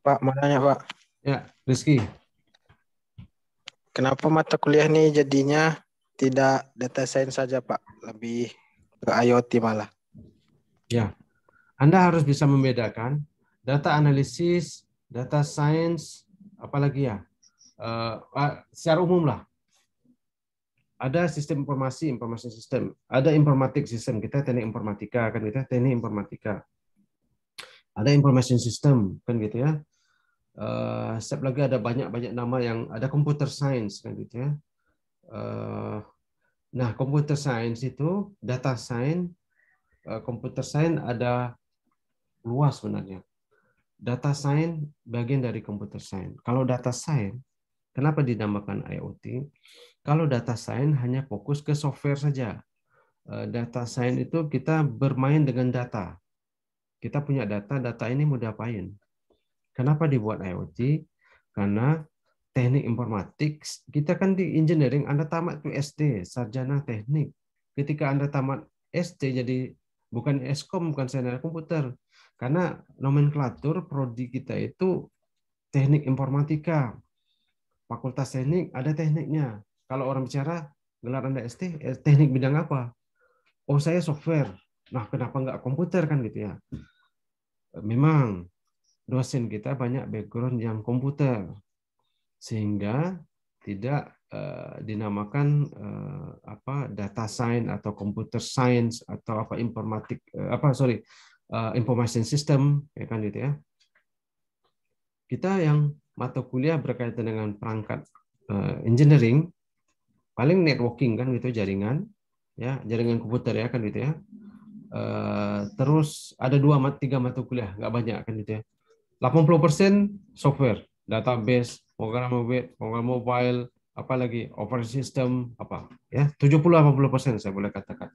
Pak, mau nanya, Pak. Ya, Rizky. Kenapa mata kuliah ini jadinya tidak data science saja, Pak? Lebih ke IoT malah. Ya, Anda harus bisa membedakan data analisis, data science, apalagi ya, secara umum lah. Ada sistem informasi sistem, ada informatik sistem, kita teknik informatika kan, kita teknik informatika. Ada information system kan gitu ya. Step lagi ada banyak nama yang ada computer science kan gitu ya. Nah, computer science itu data science, computer science ada luas sebenarnya. Data science bagian dari computer science. Kalau data science, kenapa dinamakan IoT? Kalau data science hanya fokus ke software saja. Data science itu kita bermain dengan data. Kita punya data ini mau diapain? Kenapa dibuat IoT? Karena teknik informatik, kita kan di engineering, Anda tamat tuh SD, sarjana teknik. Ketika Anda tamat SD, jadi bukan Eskom, bukan sarjana komputer. Karena nomenklatur prodi kita itu teknik informatika. Fakultas teknik ada tekniknya. Kalau orang bicara, gelar Anda ST, teknik bidang apa? Oh, saya software. Nah, kenapa nggak komputer kan gitu ya? Memang dosen kita banyak background yang komputer, sehingga tidak dinamakan data science atau computer science atau apa informatik information system ya kan gitu ya. Kita yang mata kuliah berkaitan dengan perangkat engineering paling networking kan gitu, jaringan ya, jaringan komputer ya kan gitu ya. Terus ada 3 mata kuliah, nggak banyak kan gitu ya. 80% software, database, program web, program mobile, apalagi operating system, apa ya, 70-80% saya boleh katakan.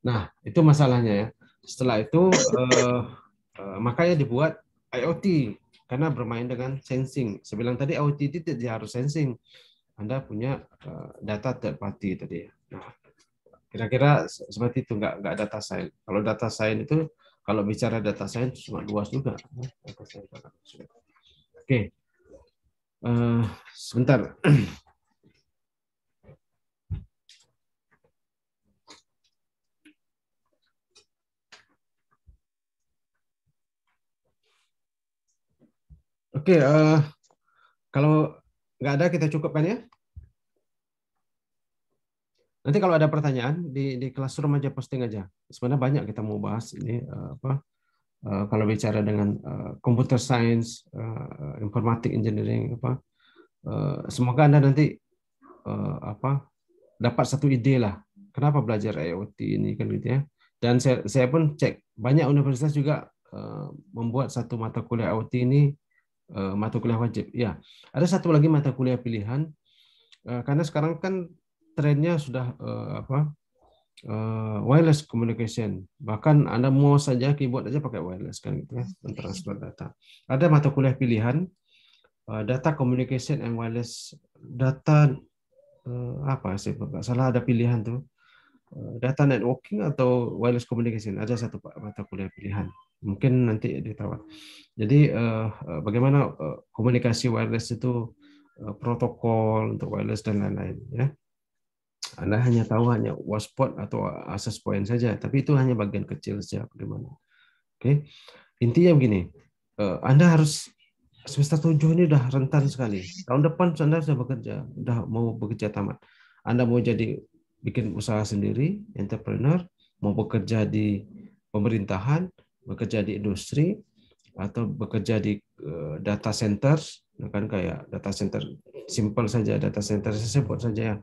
Nah, itu masalahnya ya. Setelah itu makanya dibuat IoT karena bermain dengan sensing. Saya bilang tadi IoT itu tidak harus sensing. Anda punya data third party tadi ya. Nah, kira-kira seperti itu, nggak data science. Kalau data science itu, kalau bicara data science cuma luas juga. Oke, sebentar. Oke, kalau nggak ada kita cukupkan ya. Nanti kalau ada pertanyaan di classroom aja, posting aja. Sebenarnya banyak kita mau bahas ini kalau bicara dengan computer science, informatik engineering semoga Anda nanti dapat satu ide lah kenapa belajar IoT ini kan gitu ya. Dan saya pun cek banyak universitas juga membuat satu mata kuliah IoT ini mata kuliah wajib. Ya, ada satu lagi mata kuliah pilihan karena sekarang kan trennya sudah wireless communication. Bahkan Anda mau saja keyboard aja pakai wireless kan gitu ya, mentransfer data. Ada mata kuliah pilihan data communication and wireless data apa sih Pak? Salah ada pilihan tuh. Data networking atau wireless communication, ada satu mata kuliah pilihan. Mungkin nanti ditawar. Jadi bagaimana komunikasi wireless itu protokol untuk wireless dan lain-lain ya. Anda hanya tahu hanya WASPOT atau access point saja, tapi itu hanya bagian kecil saja bagaimana. Oke. Intinya begini, Anda harus semester 7 ini udah rentan sekali. Tahun depan Anda sudah bekerja, udah mau bekerja tamat. Anda mau jadi bikin usaha sendiri, entrepreneur, mau bekerja di pemerintahan, bekerja di industri, atau bekerja di data centers, kan kayak data center simple saja, data center saya sebut saja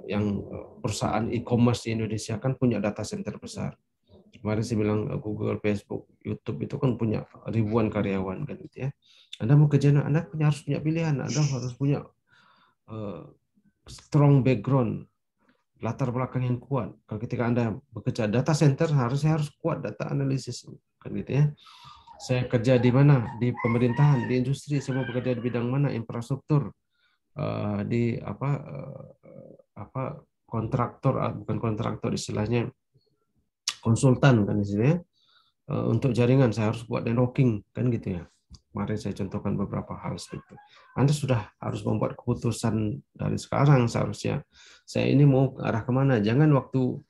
yang perusahaan e-commerce di Indonesia kan punya data center besar. Kemarin saya bilang Google, Facebook, YouTube itu kan punya ribuan karyawan kan gitu ya. Anda mau kerja, Anda harus punya pilihan, Anda harus punya strong background, latar belakang yang kuat. Kalau ketika Anda bekerja data center, harusnya harus kuat data analisis kan gitu ya. Saya kerja di mana? Di pemerintahan, di industri, saya mau bekerja di bidang mana? Infrastruktur, di kontraktor, bukan kontraktor istilahnya, konsultan kan istilahnya. Untuk jaringan saya harus buat networking kan gitu ya. Kemarin saya contohkan beberapa hal seperti itu. Anda sudah harus membuat keputusan dari sekarang seharusnya. Saya ini mau arah kemana? Jangan waktu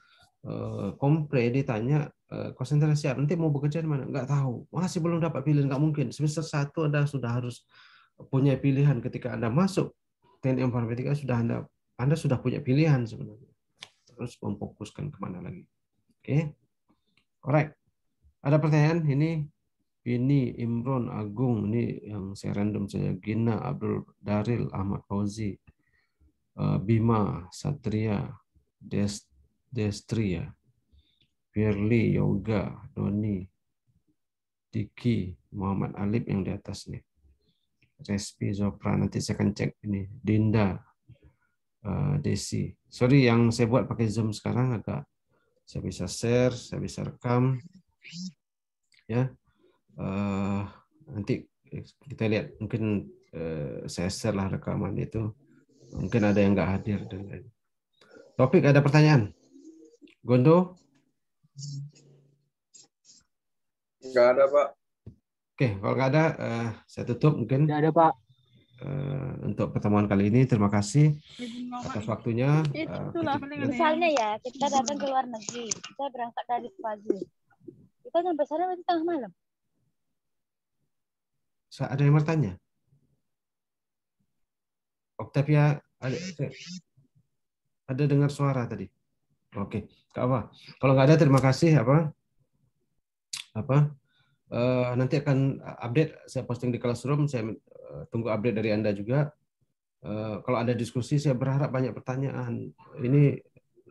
kompre ditanya konsentrasi nanti mau bekerja di mana? Nggak tahu. Masih belum dapat pilihan, nggak mungkin. Semester 1 Anda sudah harus punya pilihan. Ketika Anda masuk teknik informatika Anda sudah punya pilihan sebenarnya. Terus memfokuskan kemana lagi. Oke. Alright. Ada pertanyaan? Ini Imron, Agung, ini yang saya random saja. Gina, Abdul Daril, Ahmad Fauzi, Bima, Satria, Destria, Firly, Yoga, Doni, Diki, Muhammad Alif yang di atas nih. Respi, Zopra, nanti saya akan cek ini. Dinda, Desi. Sorry yang saya buat pakai Zoom sekarang agak saya bisa share, saya bisa rekam. Ya. Nanti kita lihat mungkin saya share lah rekaman itu. Mungkin ada yang nggak hadir dan lain. Topik, ada pertanyaan? Gondo? Nggak ada, Pak. Oke, kalau nggak ada, saya tutup mungkin. Nggak ada, Pak. Untuk pertemuan kali ini, terima kasih atas waktunya. Misalnya ya, kita datang ke luar negeri, kita berangkat dari pagi, kita sampai sana nanti tengah malam. Ada yang bertanya? Octavia, ada dengar suara tadi? Oke, nggak apa. Kalau nggak ada, terima kasih. Nanti akan update, saya posting di Classroom. Saya tunggu update dari Anda juga. Kalau ada diskusi, saya berharap banyak pertanyaan. Ini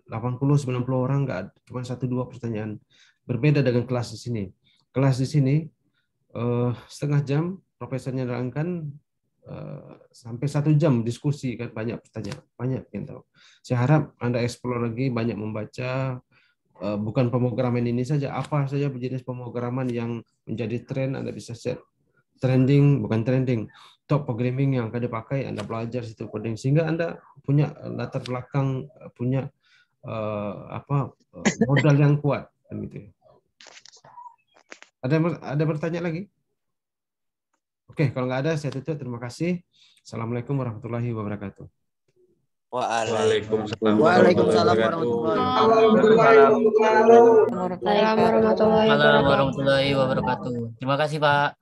80-90 orang, nggak cuma 1-2 pertanyaan. Berbeda dengan kelas di sini. Kelas di sini setengah jam, profesornya nerangkan sampai 1 jam diskusi, kan banyak pertanyaan, banyak yang tahu. Saya harap Anda explore lagi, banyak membaca. Bukan pemrograman ini saja, apa saja jenis pemrograman yang menjadi tren, Anda bisa set trending, bukan trending, top programming yang akan dipakai, Anda belajar situ coding, sehingga Anda punya latar belakang, punya modal yang kuat, kan gitu. Ada bertanya lagi? Oke, kalau nggak ada, saya tutup. Terima kasih. Assalamualaikum warahmatullahi wabarakatuh. Waalaikumsalam warahmatullahi wabarakatuh. Terima kasih, Pak.